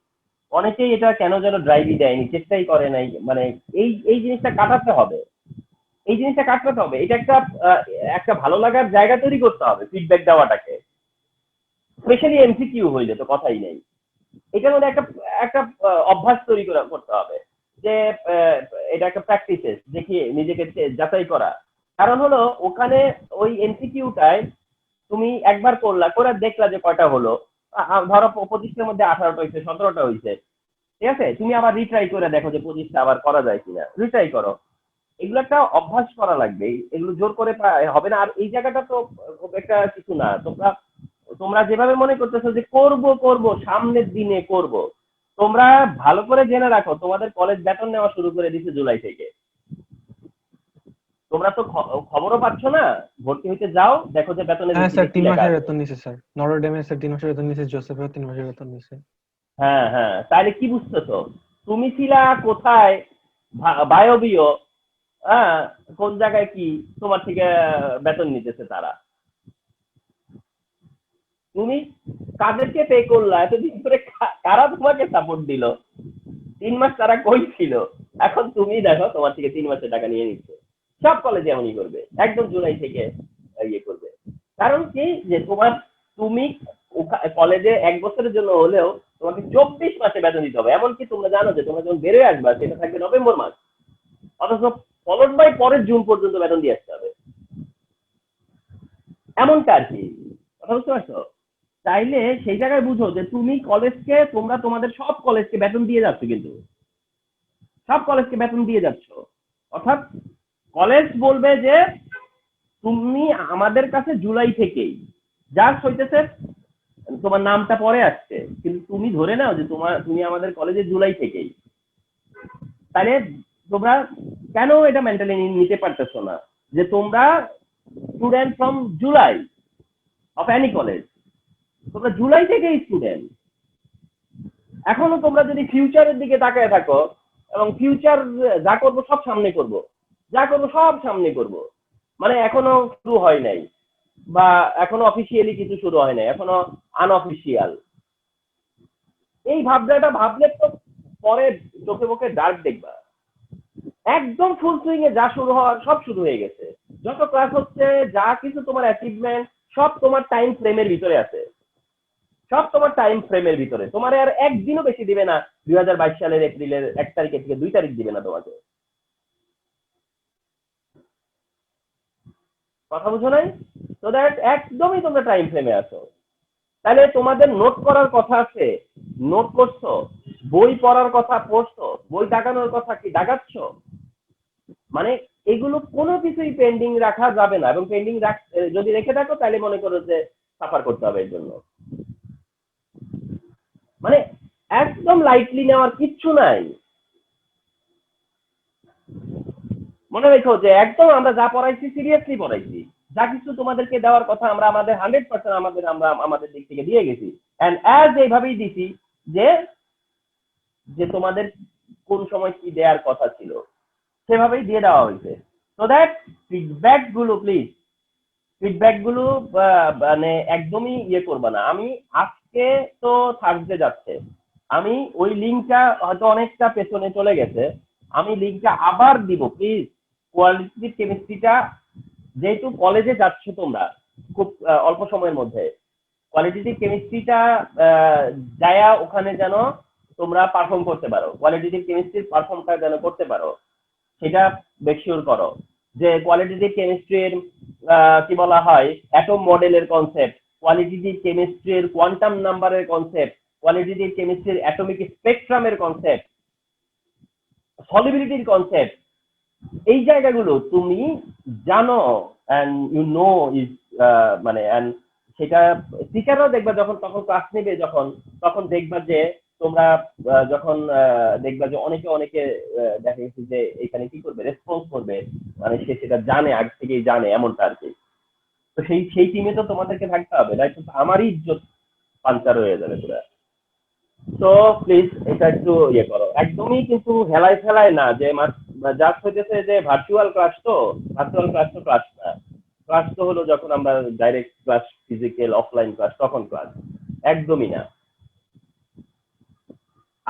অনেকেই এটা কেন যেন ড্রাইভই দেয়নি, চেষ্টাই করে নাই। মানে এই জিনিসটা কাটাতে হবে, এই জিনিসটা কাটাতে হবে। এটা একটা ভালো লাগার জায়গা তৈরি করতে হবে ফিডব্যাক দেওয়াটাকে, স্পেশালি এমসিকিউ হইলে তো কথাই নেই। এটার মধ্যে একটা একটা অভ্যাস তৈরি করতে হবে যে এটা একটা প্র্যাকটিসেস, দেখি নিজেকে যাচাই করা। কারণ হলো ওখানে ওই এমসিকিউটায় তুমি একবার করে দেখলা যে কয়টা হলো, ধরো 25টার মধ্যে 18টা হয়েছে, 17টা হয়েছে, ঠিক আছে? তুমি আবার রিট্রাই করে দেখো যে 25টা আবার করা যায় কিনা, রিট্রাই করো। এগুলো একটা অভ্যাস করা লাগবে, এগুলো জোর করে হবে না। আর এই জায়গাটা তো খুব একটা কিছু না। তোমরা তোমরা যেভাবে মনে করতেছো যে করব করব সামনের দিনে করব, তোমরা ভালো করে জেনে রাখো তোমাদের কলেজ বেতন নেওয়া শুরু করে দিচ্ছে জুলাই থেকে। তোমরা তো খবরও পাচ্ছ না, ভর্তি হইতে যাও দেখো যে বেতনের হ্যাঁ স্যার, রিসিটে কি 3 লেখা মাসের আছে। বেতন নিছে স্যার, নরডেমে স্যার 3 মাসের বেতন নিছে, জোসেফের 3 মাসের বেতন নিছে। হ্যাঁ হ্যাঁ, তাহলে কি বুঝতেছো? তুমি ছিলা কোথায়, বায়বীয়, হ্যাঁ, কোন জায়গায় কি তোমার থেকে বেতন নিতেছে তারা? তুমি কাদেরকে পে করলা এতদিন ধরে, কারা তোমাকে সাপোর্ট দিল? 3 মাস তারা কই ছিল? এখন তুমি দেখো তোমার থেকে 3 মাসের টাকা নিয়ে নিচ্ছে। সব কলেজে এমনই করবে, একদম জুলাই থেকে ইয়ে করবে। কারণ কি যে তুমি কলেজে 1 বছরের জন্য হলেও তোমাকে 24 মাসে বেতন দিতে হবে। এমনকি তোমরা জানো যে তোমরা যখন বেরোয় আসবা সেটা থাকবে নভেম্বর মাস, অথচ ফলোড বাই পরের জুন পর্যন্ত বেতন দিয়ে আসতে হবে। এমনটা আর কি, কথা বুঝতে পারছো? চাইলে সেই জায়গায় বুঝো যে তুমি কলেজকে, তোমরা তোমাদের সব কলেজকে বেতন দিয়ে যাচ্ছ, কিন্তু সব কলেজকে বেতন দিয়ে যাচ্ছ। অর্থাৎ কলেজ বলবে যে তুমি আমাদের কাছে জুলাই থেকেই, জাস্ট হইতেছে তোমার নামটা পরে আসছে, কিন্তু তুমি ধরে নাও যে তুমি আমাদের কলেজে জুলাই থেকেই। তাহলে তোমরা কেন এটা মেন্টালি নিতে পারতেছো না যে তোমরা student from July of any college, তোমরা জুলাই থেকেই স্টুডেন্ট। এখনো তোমরা যদি ফিউচারের দিকে তাকায় থাকো, এবং ফিউচার যা করবো সব সামনে করব, যা করবো সব সামনে করব, মানে এখনো শুরু হয় নাই, বা এখনো অফিসিয়ালি কিছু শুরু হয় নাই, এখনো আনঅফিসিয়াল, এই ভাবনাটা ভাবলে তো পরে চোখে মুখে ডার্ক দেখবা। একদম ফুল সুইং এ যা শুরু হওয়ার সব শুরু হয়ে গেছে, যত ক্লাস হচ্ছে, যা কিছু তোমার অ্যাচিভমেন্ট সব তোমার টাইম ফ্রেমের ভিতরে আছে, সব তোমার টাইম ফ্রেমের ভিতরে। তোমার আর একদিনও বেশি দিবে না 2022 সালের এপ্রিলের 1 তারিখে থেকে 2 তারিখ দিবে না তোমাকে। কথা বুঝো নাই? তো দ্যাট একদমই তোমরা টাইম ফ্রেমে আছো। তাহলে তোমাদের নোট করার কথা আছে, নোট করছো, বই পড়ার কথা পড়ছো, বই দাগানোর কথা কি দাগাচ্ছ? মানে এগুলো কোনো কিছুই পেন্ডিং রাখা যাবে না, এবং পেন্ডিং যদি রেখে থাকো তাহলে মনে করো যে সাফার করতে হবে এর জন্য। মানে একদম লাইটলি নেওয়ার কিচ্ছু নাই। মনে রেখো যে একদম আমরা যা পড়াইছি সিরিয়াসলি পড়াইছি, যা কিছু তোমাদেরকে দেওয়ার কথা আমরা আমাদের 100% আমরা আমাদের দিক থেকে দিয়ে গেছি, এন্ড অ্যাজ এইভাবেই দিছি যে যে তোমাদের কোন সময় কি দেওয়ার কথা ছিল সেভাবেই দিয়ে দেওয়া হয়েছে। সো দ্যাট ফিডব্যাক গুলো প্লিজ, ফিডব্যাক গুলো মানে একদমই ইয়ে করবে না। আমি আজকে তো থার্সডে যাচ্ছে, আমি ওই লিঙ্কটা হয়তো অনেকটা পেছনে চলে গেছে, আমি লিঙ্কটা আবার দিব প্লিজ। কোয়ালিটেটিভ কেমিস্ট্রিটা যেহেতু কলেজে যাচ্ছ তোমরা খুব অল্প সময়ের মধ্যে, কোয়ালিটেটিভ কেমিস্ট্রিটা যায়া ওখানে যেন তোমরা পারফর্ম করতে পারো, কোয়ালিটেটিভ কেমিস্ট্রির পারফর্মটা যেন করতে পারো, সেটা মেকশিওর করো। যে কোয়ালিটেটিভ কেমিস্ট্রির কি বলা হয় অ্যাটম মডেলের কনসেপ্ট, কোয়ালিটেটিভ কেমিস্ট্রির কোয়ান্টাম নাম্বারের কনসেপ্ট, কোয়ালিটেটিভ কেমিস্ট্রির অ্যাটমিক স্পেকট্রামের কনসেপ্ট, সলিবিলিটির কনসেপ্ট, এই জায়গাগুলো তুমি জানো, অ্যান্ড ইউ নো ইজ মানে অ্যান্ড সেটা টিচাররাও দেখবা যখন তখন ক্লাস নেবে, যখন তখন দেখবা যে তোমরা যখন দেখবা যে অনেকে অনেকে দেখা গেছে যে এখানে কি করবে, রেসপন্স করবে, মানে সে সেটা জানে, আগে থেকেই জানে এমনটা আর কি। তো সেই সেই টিমে তো তোমাদেরকে থাকতে হবে, তাই তো আমারই ইজ্জত পাঞ্চার হয়ে যাবে পুরো। তো প্লিজ এটা একটু ইয়ে করো, একদমই কিন্তু হেলায় ফেলায় না যে জাস্ট হইতেছে যে ভার্চুয়াল ক্লাস, তো ভার্চুয়াল ক্লাস তো ক্লাস না, ক্লাস তো হলো যখন আমরা direct class, physical offline class, তখন ক্লাস, একদমই না।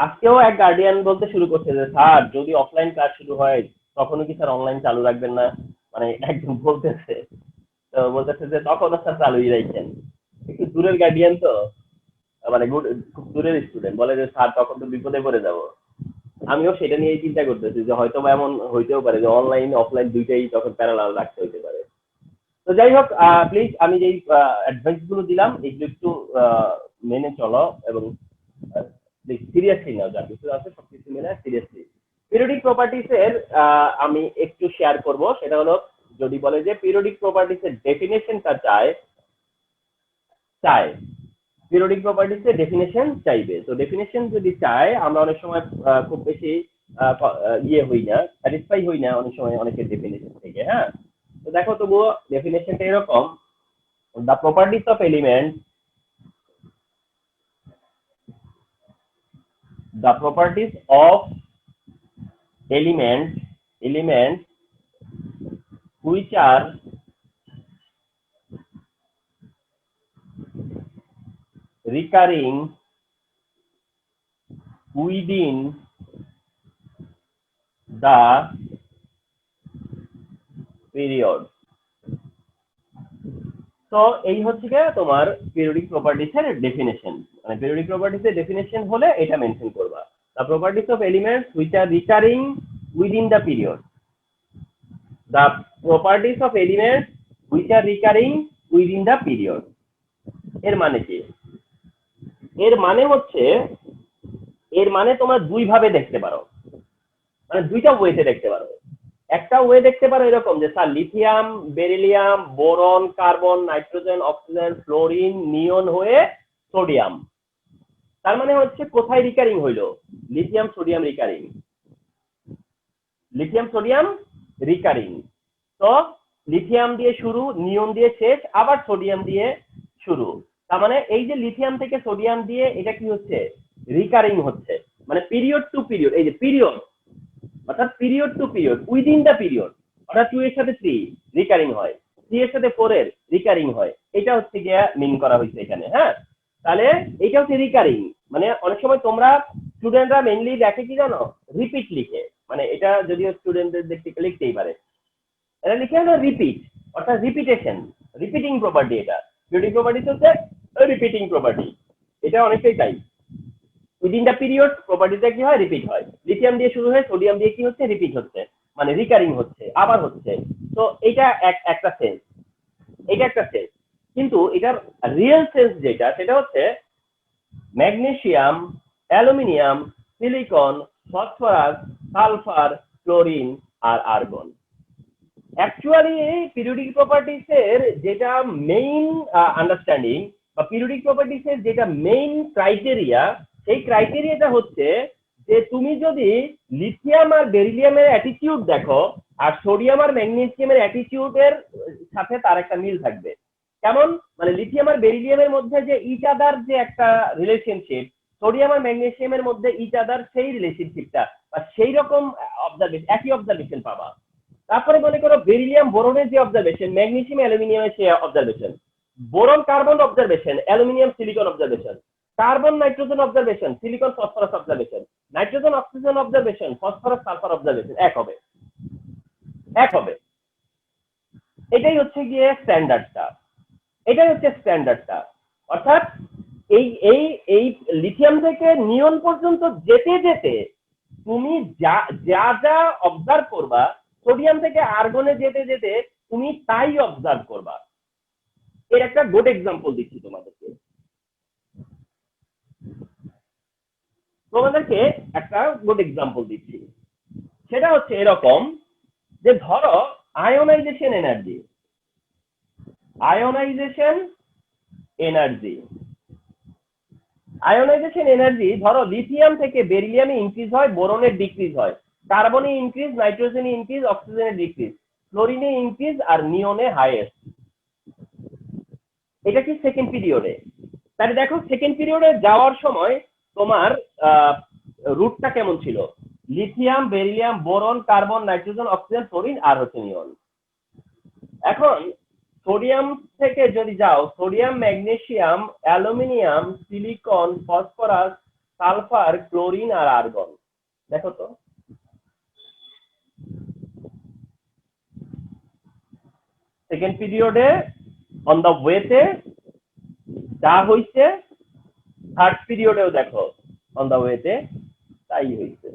আজকেও এক গার্ডিয়ান বলতে শুরু করছে যে স্যার যদি অফলাইন ক্লাস শুরু হয় তখনও কি স্যার অনলাইন চালু রাখবেন না, মানে একদম বলতেছে। তো বলতেছে যে তখনও স্যার চালুই রাখছেন। একটু দূরের গার্ডিয়ান তো, মানে খুব দূরের স্টুডেন্ট, বলে যে স্যার তখন তো বিপদে পড়ে যাব। আমিও সেটা নিয়েই চিন্তা করতেছি যে হয়তো বা এমন হইতেও পারে যে অনলাইন অফলাইন দুইটাই তখন প্যারালাল রাখতে হইতে পারে। তো যাই হোক, প্লিজ আমি যেই অ্যাডভাইস গুলো দিলাম এগুলো একটু মেনে চলো, এবং সিরিয়াসলি নাও, যা কিছু আছে সবকিছু মেনে সিরিয়াসলি। পিরিয়ডিক প্রপার্টিস এর আমি একটু শেয়ার করব, সেটা হলো যদি বলে যে পিরিয়ডিক প্রপার্টিস এর ডেফিনেশনটা চায় চায় পিরিয়ডিক প্রপার্টিস এর ডেফিনেশন চাইবে, তো ডেফিনেশন যদি চায় আমরা অনেক সময় খুব বেশি ইয়ে হই না, স্যাটিসফাই হই না অনেক সময় অনেকের ডেফিনেশন থেকে, হ্যাঁ। তো দেখো তবুও ডেফিনেশনটা এরকম: the properties of element, the properties of elements which are recurring within the period। তো এই হচ্ছে গিয়ে তোমার পিরিয়ডিক প্রপার্টিস এর ডেফিনেশন, মানে পিরিয়ডিক প্রপার্টিস এর ডেফিনেশন হলে এটা মেনশন করবা, the properties of elements which are recurring within the period, the properties of elements which are recurring within the period. এর মানে কি? এর মানে হচ্ছে, এর মানে তোমরা দুই ভাবে দেখতে পারো, মানে দুইটা ওয়েতে দেখতে পারো। একটা ওয়ে দেখতে পারো এরকম যে sir lithium, beryllium, boron, carbon, nitrogen, oxygen, fluorine, neon হয়ে সোডিয়াম, তার মানে হচ্ছে কোথায় রিকারিং হইলো? Lithium sodium recurring, lithium sodium recurring. তো লিথিয়াম দিয়ে শুরু, নিয়ন দিয়ে শেষ, আবার সোডিয়াম দিয়ে শুরু। তার মানে এই যে লিথিয়াম থেকে সোডিয়াম দিয়ে এটা কি হচ্ছে? রিকারিং হচ্ছে, মানে পিরিয়ড টু পিরিয়ড, এই যে পিরিয়ড অর্থাৎ period to period within the period, অর্থাৎ 2 এর সাথে 3 রিকারিং হয়, 3 এর সাথে 4 এর রিকারিং হয়, এটা হচ্ছে গিয়া মিন করা হয়েছে এখানে, হ্যাঁ। তাহলে এটা হচ্ছে রিকারিং, মানে অনেক সময় তোমরা স্টুডেন্টরা মেইনলি দেখে কি জানো, রিপিট লিখে, মানে এটা যদিও স্টুডেন্টদের দেখতে লিখতেই পারে, এটা লিখে হলো রিপিট, অর্থাৎ রিপিটেশন, রিপিটিং প্রপার্টি। এটা পিরিয়ডিক প্রপার্টি হচ্ছে রিপিটিং প্রপার্টি, এটা অনেকটাই তাই। উইদিন দ্য পিরিয়ড প্রপার্টিটা কি হয়? রিপিট হয়। লিথিয়াম দিয়ে শুরু হয়ে সোডিয়াম দিয়ে কি হচ্ছে? রিপিট হচ্ছে, মানে রিকারিং হচ্ছে, আবার হচ্ছে। তো এটা একটা সেন্স। এটা একটা সেন্স, কিন্তু এটার রিয়েল সেন্স যেটা সেটা হচ্ছে magnesium, aluminium, silicon, phosphorus, sulphur, chlorine আর আর্গন। অ্যাকচুয়ালি পিরিয়ডিক প্রপার্টিস এর যেটা মেইন আন্ডারস্ট্যান্ডিং বা পিরিয়ডিক প্রপার্টিস এর যেটা মেইন ক্রাইটেরিয়া, সেই ক্রাইটেরিয়াটা হচ্ছে যে তুমি যদি লিথিয়াম আর বেরিলিয়ামের অ্যাটিটিউড দেখো আর সোডিয়াম আর ম্যাগনেসিয়ামের অ্যাটিটিউডের সাথে তার একটা মিল থাকবে। কেমন? মানে লিথিয়াম আর বেরিলিয়ামের মধ্যে যে ইচ আদার যে একটা রিলেশনশিপ, সোডিয়াম আর ম্যাগনেসিয়ামের মধ্যে ইচ আদার সেই রিলেশনশিপটা বা সেই রকম অবজারভেশন, একই অবজারভেশন পাবা। তারপরে মনে করো বেরিলিয়াম বোরনের যে অবজারভেশন, ম্যাগনেসিয়াম অ্যালুমিনিয়ামের সেই observation, boron carbon observation, aluminium silicon observation, carbon nitrogen observation, silicon phosphorus observation, nitrogen oxygen observation, phosphorus sulphur observation এক হবে, এক হবে। এটাই হচ্ছে গিয়ে স্ট্যান্ডার্ডটা, এটাই হচ্ছে স্ট্যান্ডার্ডটা। অর্থাৎ এই এই এই লিথিয়াম থেকে নিয়ন পর্যন্ত যেতে যেতে তুমি যা যা যা অবজার্ভ করবা, সোডিয়াম থেকে আর্গনে যেতে যেতে তুমি তাই অবজার্ভ করবা। এর একটা গুড এক্সাম্পল দিচ্ছি তোমাদেরকে, একটা গুড এক্সাম্পল দিচ্ছি। সেটা হচ্ছে এরকম যে ধরো ionization energy, ionization energy, ionization energy ধরো লিথিয়াম থেকে বেরিলিয়ামে ইনক্রিজ হয়, বোরনের ডিক্রিজ হয়, কার্বনে ইনক্রিজ, নাইট্রোজেনে ইনক্রিজ, অক্সিজেনে ডিক্রিজ, ক্লোরিনে ইনক্রিজ আর নিয়নে হাইয়েস্ট। এটা কি সেকেন্ড পিরিয়ডে? তাহলে দেখো সেকেন্ড পিরিয়ডে যাওয়ার সময় তোমার রুটটা কেমন ছিল? Lithium, beryllium, boron, carbon, nitrogen, oxygen, chlorine আর হচ্ছে নিয়ন। এখন সোডিয়াম থেকে যদি যাও, sodium, magnesium, aluminium, silicon, phosphorus, sulphur, chlorine আর আর্গন। দেখো তো সেকেন্ড পিরিয়ডে অন দা ওয়েতে যা হইছে, থার্ড পিরিয়ডেও দেখো অন দা ওয়েতে তাই হইছে।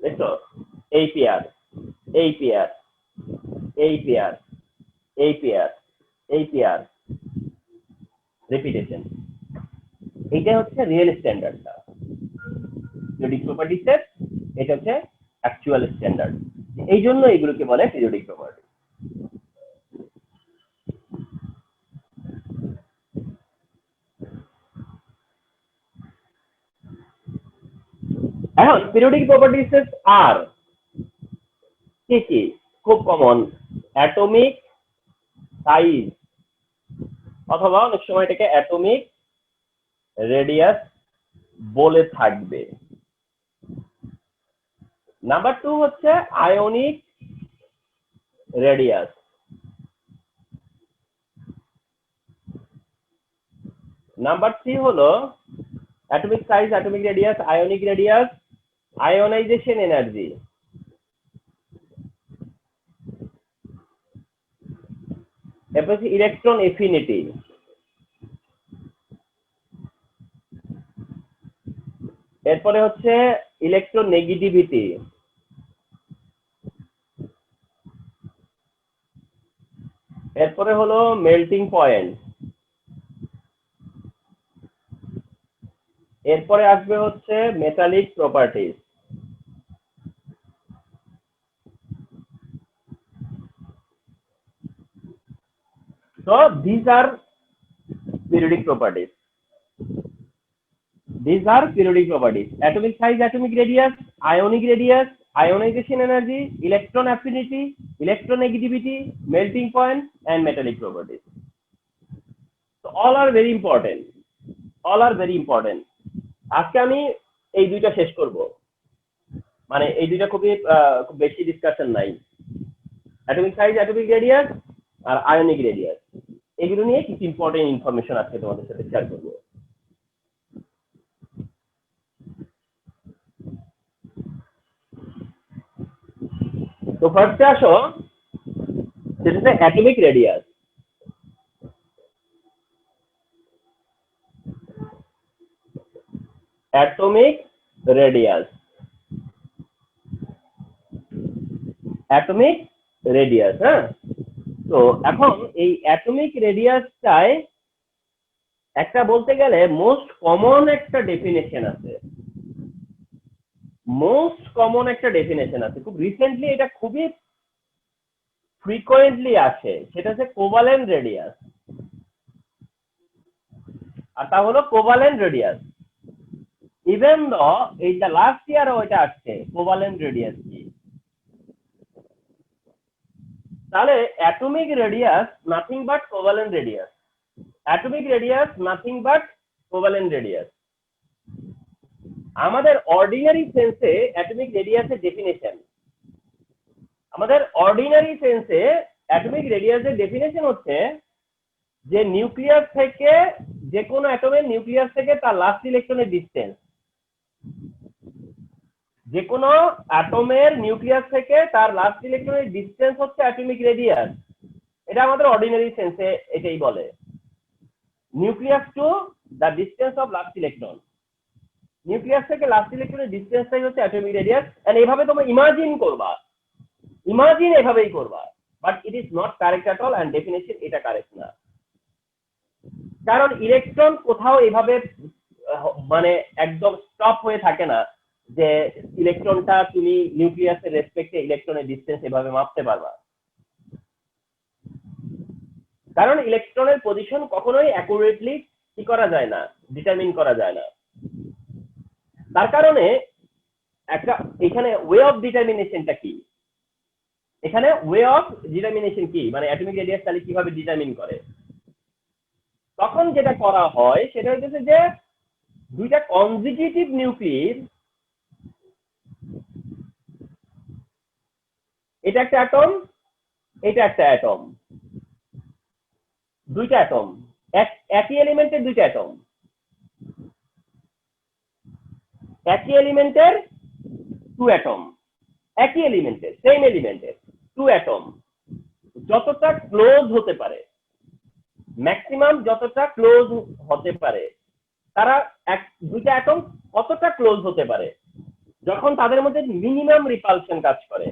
দেখো এই পেয়ার, এই পেয়ার, এই পেয়ার, এই পেয়ার, এই পেয়ার, রেপিটেশন। এইটা হচ্ছে রিয়েল স্ট্যান্ডার্ডটা পিরিয়ডিক প্রপার্টিসের, এটা হচ্ছে অ্যাকচুয়াল স্ট্যান্ডার্ড। এই জন্য এগুলোকে বলে পিরিয়ডিক প্রপার্টি। এখন পিরিয়ডিক প্রপার্টিসেস আর কি কি খুব কমন? অ্যাটমিক সাইজ, অথবা অনেক সময় এটাকে অ্যাটমিক রেডিয়াস বলে থাকবে। নাম্বার 2 হচ্ছে আয়নিক রেডিয়াস। নাম্বার 3 হলো atomic size, atomic radius, ionic radius, ionization energy. এরপর হচ্ছে ইলেকট্রন এফিনিটি। এরপরে হচ্ছে ইলেকট্রন নেগেটিভিটি। এরপরে হলো মেল্টিং পয়েন্ট। এরপরে আসবে হচ্ছে metallic properties. So these are periodic properties. These are periodic properties: atomic size, atomic radius, ionic radius, ionization energy, electron affinity, electronegativity, melting point, and metallic properties. So all are very important. All are very important. আজকে আমি এই দুইটা শেষ করব, মানে এই দুইটা খুব বেশি ডিসকাশন নাই, অ্যাটমিক সাইজ, অ্যাটমিক রেডিয়াস আর আয়নিক রেডিয়াস। এগুলো নিয়ে কিছু ইম্পর্টেন্ট ইনফরমেশন আজকে তোমাদের সাথে শেয়ার করবো। তো ফার্স্টে আসো, সেটা হচ্ছে atomic radius. Atomic radius, atomic radius, হ্যাঁ। তো এখন এই অ্যাটমিক রেডিয়াসটায় একটা বলতে গেলে মোস্ট কমন একটা ডেফিনেশন আছে, খুব রিসেন্টলি এটা খুবই ফ্রিকোয়েন্টলি আসে, সেটা হচ্ছে কোভালেন্ট রেডিয়াস। আর তা হলো কোভালেন্ট রেডিয়াস। ইভেন দ এইটা লাস্ট ইয়ার ওইটা আসছে কোভালেন্ট রেডিয়াস কি। তাহলে atomic radius nothing but covalent radius, atomic radius nothing but covalent radius. আমাদের অর্ডিনারি সেন্সে অ্যাটমিক রেডিয়াসের ডেফিনেশন, হচ্ছে যে নিউক্লিয়াস থেকে, যে কোনো অ্যাটমের নিউক্লিয়াস থেকে তার লাস্ট ইলেকট্রনের ডিসটেন্স, যে কোনো অ্যাটমের নিউক্লিয়াস থেকে তার লাস্ট ইলেকট্রনের ডিসটেন্স হচ্ছে অ্যাটমিক রেডিয়াস। এটা আমাদের অর্ডিনারি সেন্সে এটাই বলে, nucleus to the distance of last electron. Nucleus থেকে লাস্ট ইলেকট্রনের ডিসটেন্সটাই হচ্ছে অ্যাটমিক রেডিয়াস। এন্ড এইভাবে তোমরা ইমাজিন এভাবেই করবা, but it is not correct at all, and definition এটা কারেক্ট না। কারণ ইলেকট্রন কোথাও এভাবে মানে একদম স্টপ হয়ে থাকে না যে ইলেকট্রনটা তুমি নিউক্লিয়াসের রেসপেক্টে ইলেকট্রনের ডিসটেন্স এভাবে মাপতে পারবা। কারণ ইলেকট্রনের পজিশন কখনোই অ্যাকুরেটলি কি করা যায় না, ডিটারমিন করা যায় না। তার কারণে একটা এখানে ওয়ে অফ ডিটারমিনেশনটা কি, মানে অ্যাটমিক রেডিয়াস তাহলে কিভাবে ডিটারমিন করে, তখন যেটা করা হয় সেটা হচ্ছে যে দুইটা কনজিকিউটিভ নিউক্লির, এটা একটা অ্যাটম, এটা একটা অ্যাটম, দুইটা অ্যাটম, একই এলিমেন্টের দুইটা অ্যাটম, একই এলিমেন্টের টু অ্যাটম, একই এলিমেন্টের সেম এলিমেন্টের টু অ্যাটম যতটা ক্লোজ হতে পারে, ম্যাক্সিমাম যতটা ক্লোজ হতে পারে, তারা দুইটা অ্যাটম কতটা ক্লোজ হতে পারে যখন তাদের মধ্যে মিনিমাম রিপালশন কাজ করে,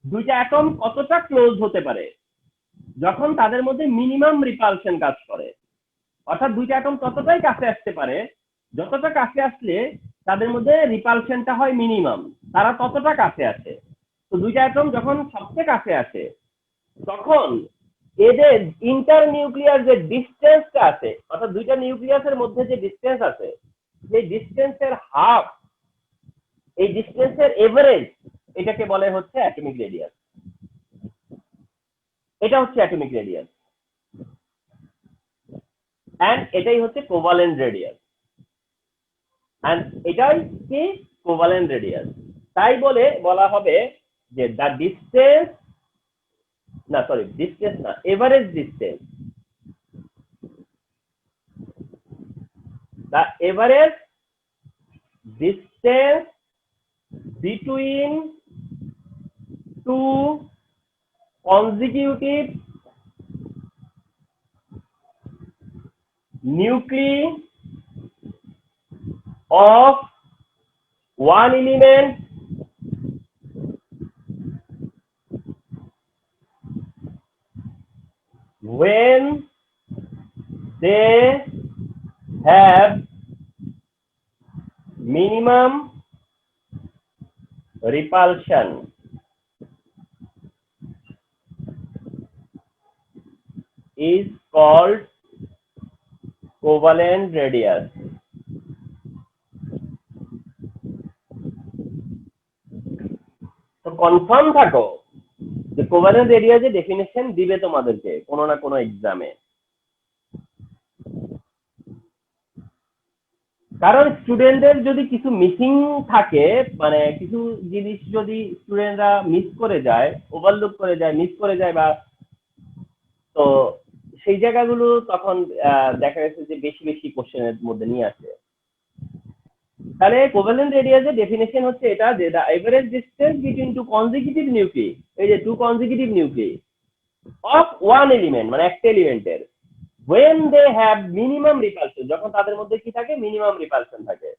দুইটা অ্যাটম কতটা ক্লোজ হতে পারে যখন তাদের মধ্যে মিনিমাম রিপালশন কাজ করে, অর্থাৎ দুইটা অ্যাটম ততটাই কাছে আসতে পারে যতটা কাছে আসলে তাদের মধ্যে রিপালশনটা হয় মিনিমাম, তারা ততটা কাছে আসে। তো দুইটা অ্যাটম যখন সবচেয়ে কাছে আসে তখন এদের ইন্টার নিউক্লিয়ার যে ডিসটেন্সটা আছে, অর্থাৎ দুইটা নিউক্লিয়াসের মধ্যে যে ডিসটেন্স আছে, সেই ডিসটেন্সের হাফ, এই ডিসটেন্সের এভারেজ, এটাকে বলে হচ্ছে অ্যাটমিক রেডিয়াস। এটা হচ্ছে অ্যাটমিক রেডিয়াস, এন্ড এটাই হচ্ছে কোভালেন্ট রেডিয়াস, এন্ড এটাই কি কোভালেন্ট রেডিয়াস। তাই বলে বলা হবে যে দ্য ডিসটেন্স, না সরি ডিসটেন্স না, average distance, the average distance between two consecutive nuclei of one element when they have minimum repulsion is called covalent radius. তো কনফার্ম থাকো যে কোভালেন্ট রেডিয়াসের ডেফিনেশন দিবে তোমাদেরকে কোনো না কোনো এক্সামে, কারণ স্টুডেন্টদের যদি কিছু মিসিং থাকে, মানে কিছু জিনিস যদি স্টুডেন্টরা মিস করে যায়, ওভারলুক করে যায়, মিস করে যায়, বা তো সেই জায়গাগুলো তখন দেখা গেছে যে বেশি বেশি কোশ্চেনের মধ্যে নিয়ে আসে। তাহলে কোভালেন্ট রেডিয়াসের ডেফিনেশন হচ্ছে এটা, যে the average distance between two consecutive nuclei, এই যে two consecutive nuclei of one element, মানে একটা এলিমেন্টের, when they have minimum repulsion, যখন তাদের মধ্যে কি থাকে, মিনিমাম রিপালশন থাকে,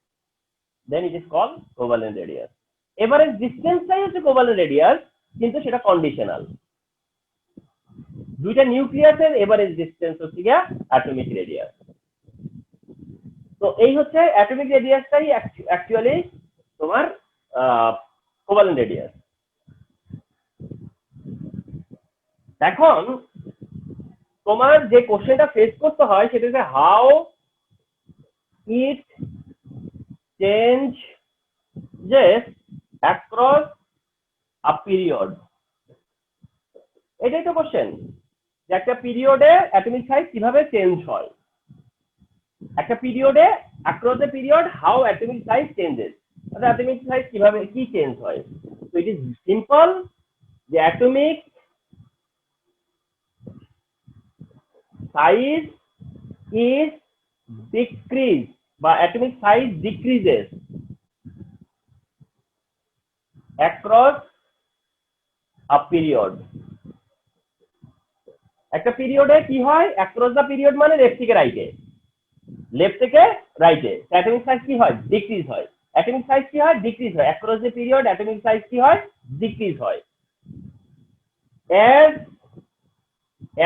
then it is called covalent radius. Average ডিসটেন্সটাই হচ্ছে কোভালেন্ট রেডিয়াস, কিন্তু সেটা কন্ডিশনাল। দুইটা নিউক্লিয়াসের এভারেজ ডিসটেন্স হচ্ছে গিয়া অ্যাটমিক রেডিয়াস। তো এই হচ্ছে অ্যাটমিক রেডিয়াসটাই অ্যাকচুয়ালি তোমার কোভালেন্ট রেডিয়াস। এখন তোমার যে কোশ্চেনটা ফেস করতে হয় সেটা হচ্ছে how it changes across a period. এটাই তো কোশ্চেন, যে একটা পিরিয়ডে অ্যাটমিক সাইজ কিভাবে চেঞ্জ হয়, একটা পিরিয়ডে across the period how atomic size changes, atomic size কিভাবে কি চেঞ্জ হয়। তো ইট ইজ সিম্পল, যে অ্যাটমিক সাইজ ইজ ডিক্রিজ বা অ্যাটমিক সাইজ ডিক্রিজেস অ্যাক্রস আ পিরিয়ড। একটা পিরিয়ডে কি হয়, অ্যাক্রস দ্য পিরিয়ড মানে লেফট থেকে রাইটে, লেফট থেকে রাইটে অ্যাটমিক সাইজ কি হয়, ডিক্রিজ হয়। অ্যাটমিক সাইজ কি হয়, ডিক্রিজ হয়। Across the period atomic size কি হয়, ডিক্রিজ হয়। as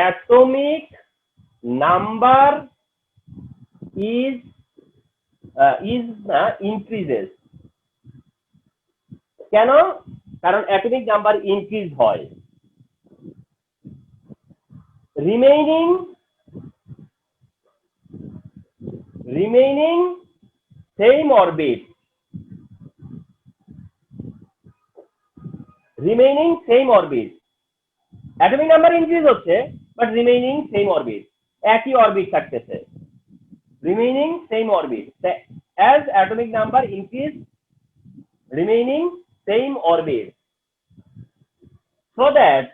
atomic number is increases। কেন? কারণ অ্যাটমিক নাম্বার ইনক্রিজ হয়। remaining same orbit, remaining same orbit, atomic number increase হচ্ছে বাট রিমেইনিং সেম অরবিট, একই অরবিট থাকতেছে, remaining same orbit. as atomic number increase, remaining same orbit, so that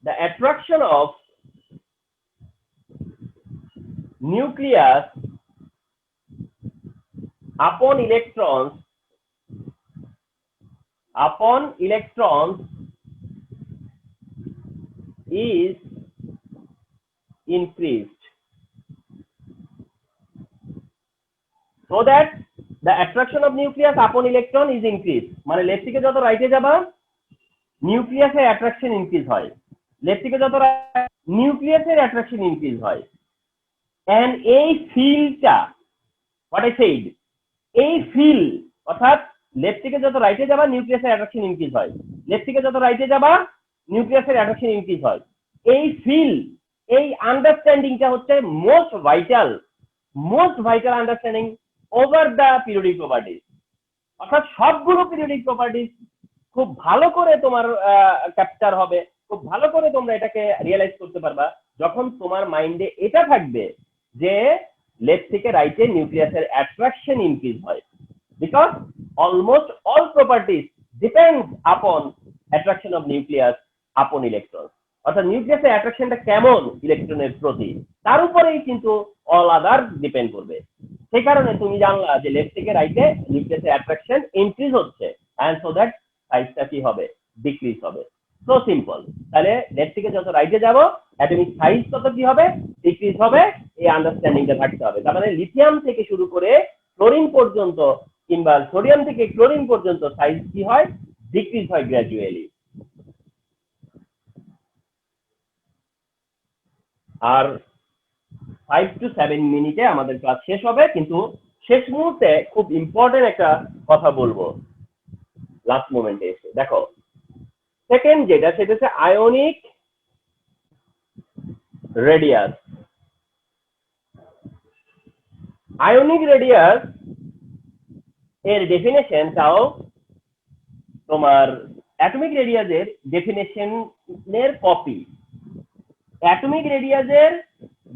the attraction of nucleus upon electrons is increased, so that the attraction of nucleus upon electron is increased। মানে left থেকে যত রাইটে যাবা নিউক্লিয়াসের attraction increase হয়, left থেকে যত নিউক্লিয়াসের অ্যাট্রাকশন ইনক্রিজ হয়। এন্ড এই ফিল্ডটা হোয়াট আই সেড, এই ফিল্ড অর্থাৎ লেফট থেকে যত রাইটে যাবা নিউক্লিয়াসের অ্যাট্রাকশন ইনক্রিজ হয়, লেফট থেকে যত রাইটে যাবা নিউক্লিয়াসের অ্যাট্রাকশন ইনক্রিজ হয়। এই ফিল্ড, এই আন্ডারস্ট্যান্ডিংটা হচ্ছে most vital understanding over the periodic properties. অর্থাৎ সবগুলো পিরিয়ডিক প্রপার্টিজ খুব ভালো করে তোমার ক্যাপচার হবে, খুব ভালো করে তোমরা এটাকে রিয়েলাইজ করতে পারবা যখন তোমার মাইন্ডে এটা থাকবে যে লেফট থেকে রাইটে নিউক্লিয়াসের অ্যাট্রাকশন ইনক্রিজ হয়, because almost all properties depends upon attraction of nucleus আপন ইলেকট্রন। অর্থাৎ নিউক্লিয়াসের অ্যাট্রাকশনটা কেমন ইলেকট্রনের প্রতি, তার উপরেই কিন্তু অল আদার ডিপেন্ড করবে। সেই কারণে তুমি জানলা যে লেফট থেকে রাইটে নিউক্লিয়াসের অ্যাট্রাকশন ইনক্রিজ হচ্ছে, এন্ড সো দ্যাট সাইজটা কি হবে, ডিক্রিজ হবে। So simple. তাহলে লেফট থেকে যত রাইটে যাব অ্যাটমিক সাইজ তত কি হবে, ডিক্রিজ হবে। এই আন্ডারস্ট্যান্ডিংটা থাকতে হবে। তার মানে লিথিয়াম থেকে শুরু করে ক্লোরিন পর্যন্ত কিংবা সোডিয়াম থেকে ক্লোরিন পর্যন্ত সাইজ কি হয়, ডিক্রিজ হয় গ্র্যাজুয়ালি। আর 5 to 7 মিনিটে আমাদের ক্লাস শেষ হবে, কিন্তু শেষ মুহূর্তে খুব ইম্পর্টেন্ট একটা কথা বলবো লাস্ট মোমেন্টে এসে। দেখো সেকেন্ড যেটা, সেটা হচ্ছে আয়নিক রেডিয়াস। আয়নিক রেডিয়াস এর ডেফিনেশনটাও তোমার অ্যাটমিক রেডিয়াসের ডেফিনেশনের কপি। অ্যাটমিক রেডিয়াসের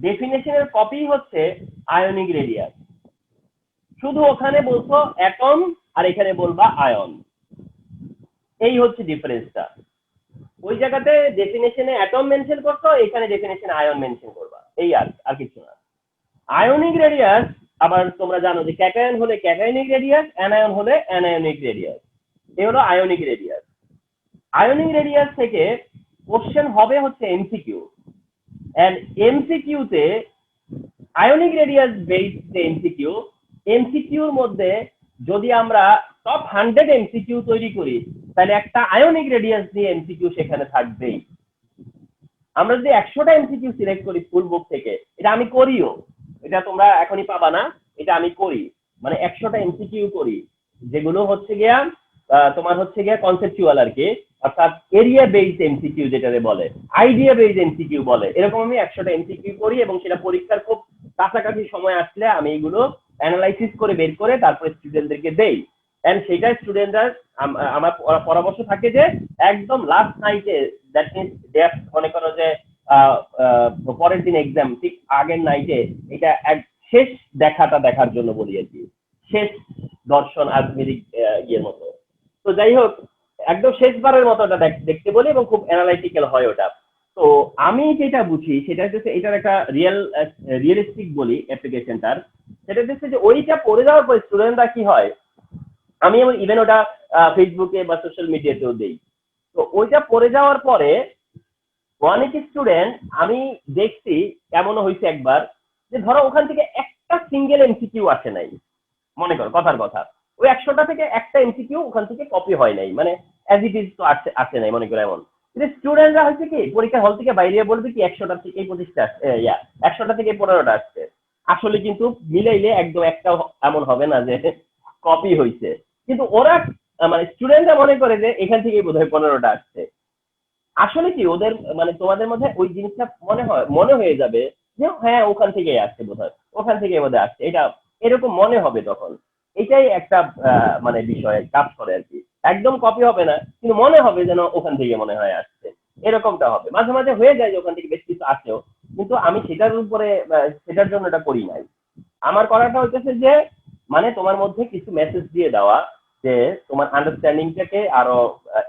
ডেফিনেশনের কপি হচ্ছে আয়নিক রেডিয়াস, শুধু ওখানে বলছো অ্যাটম আর এখানে বলবা আয়ন। এই হচ্ছে ডিফারেন্সটা। ওই জায়গাতে ডেফিনেশনে অ্যাটম মেনশন করছো, এখানে ডেফিনেশনে আয়ন মেনশন করবা, এই আর কিছু না। আয়নিক রেডিয়াস আবার তোমরা জানো যে ক্যাটায়ন হলে ক্যাটায়নিক রেডিয়াস, অ্যানায়ন হলে অ্যানায়নিক রেডিয়াস। এই হলো আয়নিক রেডিয়াস। আয়নিক রেডিয়াস থেকে কোশ্চেন হবে হচ্ছে এমসিকিউ, এন্ড এমসিকিউতে আয়নিক রেডিয়াস বেসড এমসিকিউ, এমসিকিউর মধ্যে যদি আমরা টপ 100 এমসিকিউ তৈরি করি তাহলে একটা আয়নিক রেডিয়াস দিয়ে এমসিকিউ সেখানে থাকবেই। আমরা যদি 100টা এমসিকিউ সিলেক্ট করি ফুল বুক থেকে, এটা আমি করিও, এটা তোমরা এখনই পাবা না, এটা আমি করি, মানে 100টা এমসিকিউ করি, যেগুলো হচ্ছে গিয়া তোমার হচ্ছে গিয়া কনসেপচুয়াল আর কি, অর্থাৎ এরিয়া বেসড এমসিকিউ যেটাকে বলে, আইডিয়া বেসড এমসিকিউ বলে, এরকম আমি 100টা এমসিকিউ করি এবং সেটা পরীক্ষার খুব কাছাকাছি সময় আসলে আমি এগুলো অ্যানালাইসিস করে বের করে তারপরে স্টুডেন্টদেরকে দেই। এন্ড সেটা স্টুডেন্টরা, আমার পরামর্শ থাকে যে একদম লাস্ট নাইটে, দ্যাট মিনস মনে করো যে পরের দিন এক্সাম ঠিক আগের নাইটে এটা এক শেষ দেখার জন্য বলি আর কি, শেষ দর্শন আজমেরিক ইয়ের মতো। তো যাই হোক, একদম শেষবারের মতো ওটা দেখতে বলি এবং খুব অ্যানালাইটিক্যাল হয় ওটা। তো আমি যেটা বুঝি সেটা হচ্ছে এটার একটা রিয়েলিস্টিক বলি অ্যাপ্লিকেশনটার, সেটা হচ্ছে যে ওইটা পড়ে যাওয়ার পর স্টুডেন্টরা কি হয়, আমি ইভেন ওটা ফেসবুকে বা সোশ্যাল মিডিয়াতেও দেই। তো ওইটা পড়ে যাওয়ার পরে অনেক স্টুডেন্ট আমি দেখছি, এমনও হয়েছে একবার যে ধরো ওখান থেকে একটা সিঙ্গেল এমসিকিউ আসে নাই, মনে করো কথার কথা, ওই 100টা থেকে একটা এমসিকিউ ওখান থেকে কপি হয় নাই, মানে অ্যাজ ইট ইজ তো আসে নাই, মনে করো এমন। কিন্তু স্টুডেন্টরা হচ্ছে কি পরীক্ষা হল থেকে বাইরে বলবে কি 100টা থেকে 25টা 100টা থেকে 15টা আসছে, আসলে কিন্তু মিলাইলে একদম একটা এমন হবে না যে কপি হয়েছে, কিন্তু ওরা মানে স্টুডেন্টরা মনে করে যে এখান থেকেই বোধহয় 15টা আসছে। আসলে কি ওদের মানে তোমাদের মধ্যে ওই জিনিসটা মনে হয়ে যাবে যে হ্যাঁ ওখান থেকেই আসছে বোধহয়, ওখান থেকে বোধহয় আসছে, এটা এরকম মনে হবে তখন। এটাই একটা মানে বিষয় কাজ করে আর কি, একদম কপি হবে না কিন্তু মনে হবে যেন ওখান থেকে মনে হয় আসছে, এরকমটা হবে। মাঝে মাঝে হয়ে যায় যে ওখান থেকে বেশ কিছু আসেও, কিন্তু আমি সেটার উপরে সেটার জন্য এটা করি নাই। আমার করাটা হচ্ছে যে মানে তোমার মধ্যে কিছু মেসেজ দিয়ে দেওয়া, যে তোমার আন্ডারস্ট্যান্ডিংটাকে আরো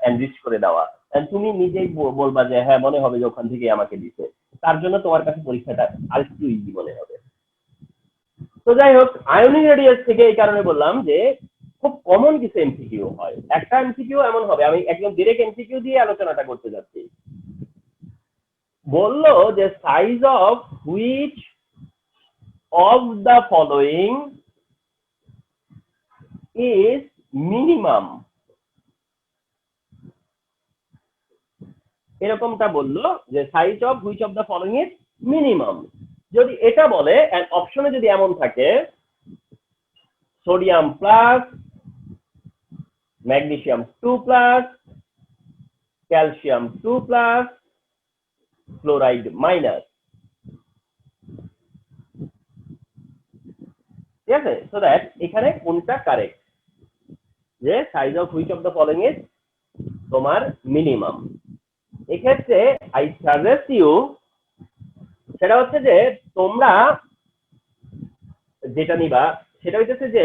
এনরিচ করে দেওয়া, তুমি নিজেই বলবা যে হ্যাঁ মনে হবে যে ওখান থেকে আমাকে দিছে, তার জন্য তোমার কাছে পরীক্ষাটা আরেকটু ইজি মনে হবে। তো যাই হোক, আয়োনিক রেডিয়াস থেকে এই কারণে বললাম যে খুব কমন কিছু এমসিকিউ হয়। একটা এমসিকিউ এমন হবে, আমি একদম ডিরেক্ট এমসিকিউ দিয়ে আলোচনাটা করতে যাচ্ছি। বললো যে size of which of the following is minimum, এরকমটা বললো যে size of which of the following is minimum. যদি এটা বলে অপশনে যদি এমন থাকে sodium plus, magnesium 2 plus, calcium 2 plus, fluoride minus, ঠিক আছে? সো দ্যাট এখানে কোনটা কারেক্ট, যে size of which of the following is তোমার মিনিমাম। এক্ষেত্রে আই সাজেস্ট ইউ, সেটা হচ্ছে যে তোমরা যেটা নিবা সেটা হচ্ছে যে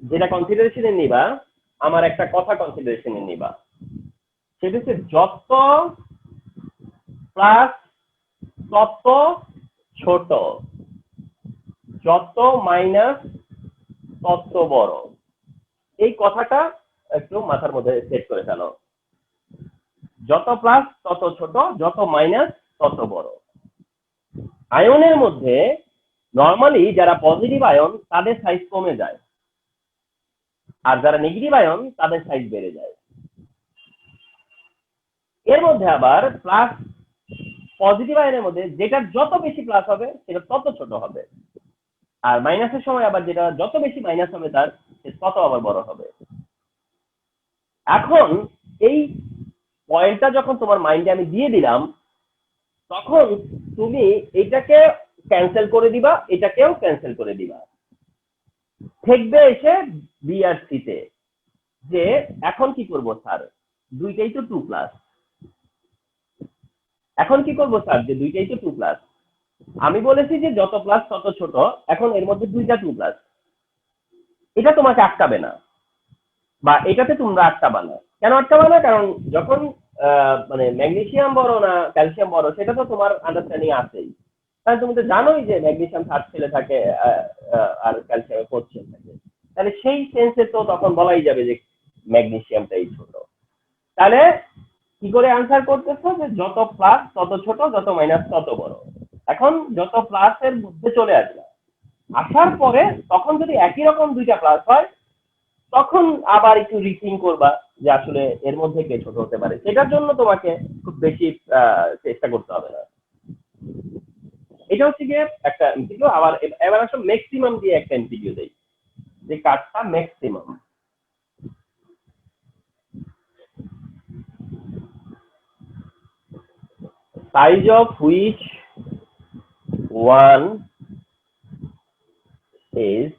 যেটা কনসিডারেশনে নিবা, আমার একটা কথা কনসিডারেশনে নিবা, সেটা হচ্ছে যত প্লাস তত ছোট, যত মাইনাস তত বড়। এই কথাটা একটু মাথার মধ্যে সেট করে ফেলো, যত প্লাস তত ছোট, যত মাইনাস তত বড়। আয়নের মধ্যে নর্মালি যারা পজিটিভ আয়ন তাদের সাইজ কমে যায়, আর যারা নেগেটিভ আয়ন তাদের সাইজ বেড়ে যায়। এর মধ্যে আবার প্লাস পজিটিভ আয়নের মধ্যে যেটা যত বেশি প্লাস হবে সেটা তত ছোট হবে, আর মাইনাসের সময় আবার যেটা যত বেশি মাইনাস হবে তার তত আবার বড় হবে। এখন এই পয়েন্টটা যখন তোমার মাইন্ডে আমি দিয়ে দিলাম, তখন তুমি এটাকে ক্যান্সেল করে দিবা, এটাকেও ক্যান্সেল করে দিবা, থাকবে এসে বি আর সি তে, যে এখন কি করব স্যার, দুইটাই তো 2 প্লাস, এখন কি করব স্যার যে দুইটাই তো 2 প্লাস, আমি বলেছি যে যত প্লাস তত ছোট, এখন এর মধ্যে দুইটা 2 প্লাস, এটা তোমাকে আটকাবে না, বা এটাতে তোমরা আটকাবা না। কেন আটকাবা না? কারণ যখন মানে ম্যাগনেসিয়াম বড় না ক্যালসিয়াম বড় সেটা তো তোমার আন্ডারস্ট্যান্ডিং আছেই, কারণ তুমি তো জানোই যে ম্যাগনেসিয়াম 3rd সেলে থাকে আর ক্যালসিয়াম 4th সেলে থাকে, তাহলে সেই সেন্সে তো তখন বলাই যাবে যে ম্যাগনেসিয়ামটাই ছোট। তাহলে কি করে আনসার করতেছো যে যত প্লাস তত ছোট, যত মাইনাস তত বড়। এখন যত প্লাসের মধ্যে চলে আসবে, আসার পরে তখন যদি একই রকম দুইটা প্লাস হয় তখন আবার একটু রিথিং করবা যে আসলে এর মধ্যে কে ছোট হতে পারে, সেটার জন্য তোমাকে খুব বেশি চেষ্টা করতে হবে না। এটা হচ্ছে গিয়ে একটা এমসিকিউ। আবার এবার আসলে ম্যাক্সিমাম দিয়ে একটা এমসিকিউ দেই, যে কার্ডটা maximum. Size of which one is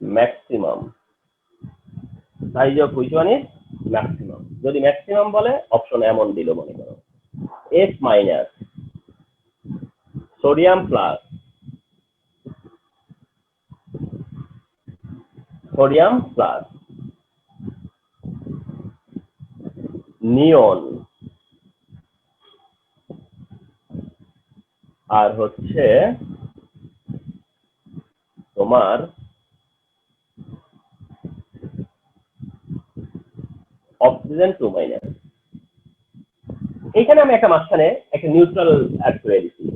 maximum, size of which one is maximum. যদি ম্যাক্সিমাম বলে অপশন এমন দিল, মনে করো S minus sodium plus sodium plus neon আর হচ্ছে তোমার অক্সিজেন 2 মাইনাস। এইখানে আমি একটা মাঝখানে একটা নিউট্রাল অ্যাড করে দিচ্ছি,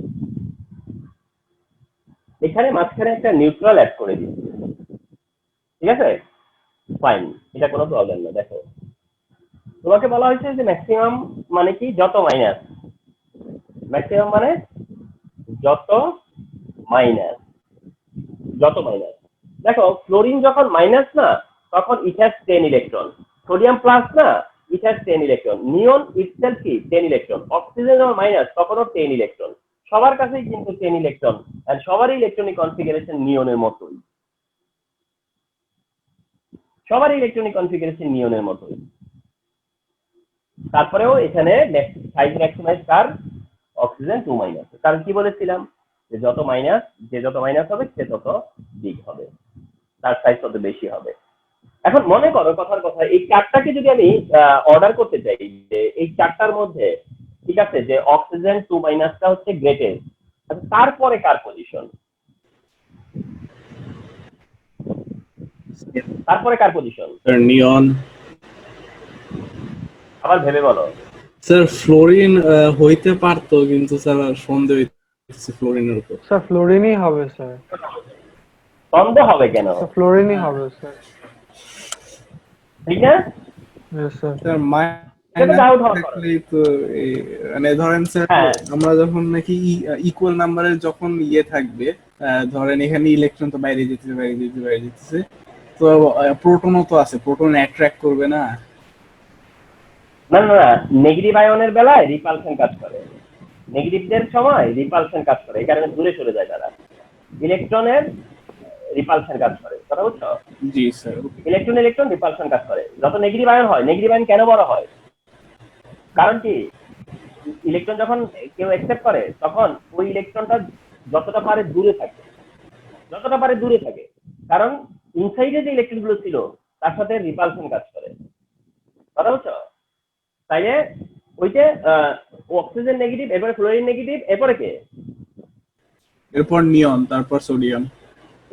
এখানে মাঝখানে একটা নিউট্রাল অ্যাড করে দিচ্ছি, ঠিক আছে? ফাইন, এটা কোনো প্রবলেম না। দেখো তোমাকে বলা হয়েছে যে ম্যাক্সিমাম মানে কি, যত মাইনাস, ম্যাক্সিমাম মানে যত মাইনাস, যত মাইনাস। দেখো ফ্লোরিন যখন মাইনাস না, তখন it has 10 electron. Sodium plus না, it has 10 electron. Neon itself কি 10 ইলেকট্রন। অক্সিজেন যখন মাইনাস, তখনও 10 ইলেকট্রন। সবার কাছেই কিন্তু 10 ইলেকট্রন, আর সবারই ইলেকট্রনিক কনফিগারেশন নিয়নের মতোই, সবারই ইলেকট্রনিক কনফিগারেশন নিয়নের মতোই। তারপরেও এখানে সাইজ ম্যাক্সিমাইজ কার, অক্সিজেন 2 মাইনাস। কারণ কি বলেছিলাম, যে যত মাইনাস হবে সে তত বিগ হবে, তার সাইজ তত বেশি হবে। এখন মনে করো কথার কথা, এই চারটাকে যদি আমি অর্ডার করতে চাই, যে এই চারটার মধ্যে, ঠিক আছে, যে অক্সিজেন 2 মাইনাসটা হচ্ছে গ্রেটেস্ট, তারপরে কার পজিশন, তারপরে কার পজিশন? নিয়ন। আবার ভেবে বলো। স্যার ফ্লোরিন হইতে পারতো, কিন্তু স্যার সন্দেহ হইতেছে ফ্লোরিনের উপর। স্যার ফ্লোরিনই হবে স্যার। সন্দেহ হবে কেন? স্যার ফ্লোরিনই হবে স্যার। ঠিক না? Yes, sir. স্যার সেটা ডাউট হওয়ার কারণ। থাকলেই তো মানে ধরেন স্যার, হ্যাঁ। আমরা যখন নাকি ইকুয়াল নাম্বারের যখন থাকবে, ধরেন এখানে ইলেকট্রন তো বাইরে যেতেছে, তো প্রোটনও তো আছে, প্রোটন অ্যাট্রাক্ট করবে না? না না না, নেগেটিভ আয়নের বেলায় রিপালশন কাজ করে, নেগেটিভদের সময় রিপালশন কাজ করে, এই কারণে দূরে সরে যায় তারা। ইলেকট্রনের রিপালশন কাজ করে, কথা বুঝছো? জি স্যার। ইলেকট্রন রিপালশন কাজ করে। যত নেগেটিভ আয়ন হয়, নেগেটিভ আয়ন কেন বড় হয়? কারণ কি, ইলেকট্রন যখন কেউ অ্যাকসেপ্ট করে, তখন ওই ইলেকট্রনটা যতটা পারে দূরে থাকে, কারণ ইনসাইডে যে ইলেকট্রন গুলো ছিল তার সাথে রিপালশন কাজ করে, কথা বুঝছো? তাইলে ওইটা অক্সিজেন নেগেটিভ, এরপরে ফ্লোরিন নেগেটিভ, এরপরে কে? এরপর নিয়ন, তারপর সোডিয়াম,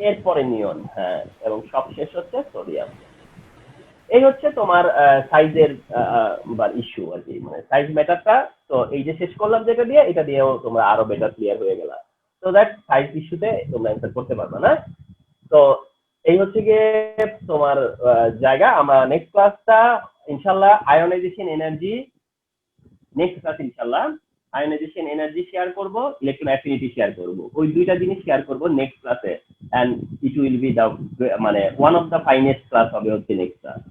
এরপরে নিয়ন, হ্যাঁ, এবং সবশেষ হচ্ছে সোডিয়াম। এই হচ্ছে তোমার সাইজের বা ইস্যু আর কি, মানে সাইজ ম্যাটারটা। তো এই যে শেষ করলাম যেটা দিয়ে, এটা দিয়েও তোমরা আরো বেটার ক্লিয়ার হয়ে গেলা, তো দ্যাট সাইজ ইস্যুতে তোমরা অ্যান্সার করতে পারবে না। তো এই হচ্ছে গিয়ে তোমার জায়গা। আমরা নেক্সট ক্লাসটা ইনশাল্লাহ আয়োনাইজেশন এনার্জি, নেক্সট ক্লাস ইনশাল্লাহ আয়োনাইজেশন এনার্জি শেয়ার করব, ইলেকট্রন অ্যাফিনিটি শেয়ার করব, ওই দুইটা জিনিস শেয়ার করব নেক্সট ক্লাসে। And it will be the মানে one of the finest class হবে হচ্ছে নেক্সট ক্লাস।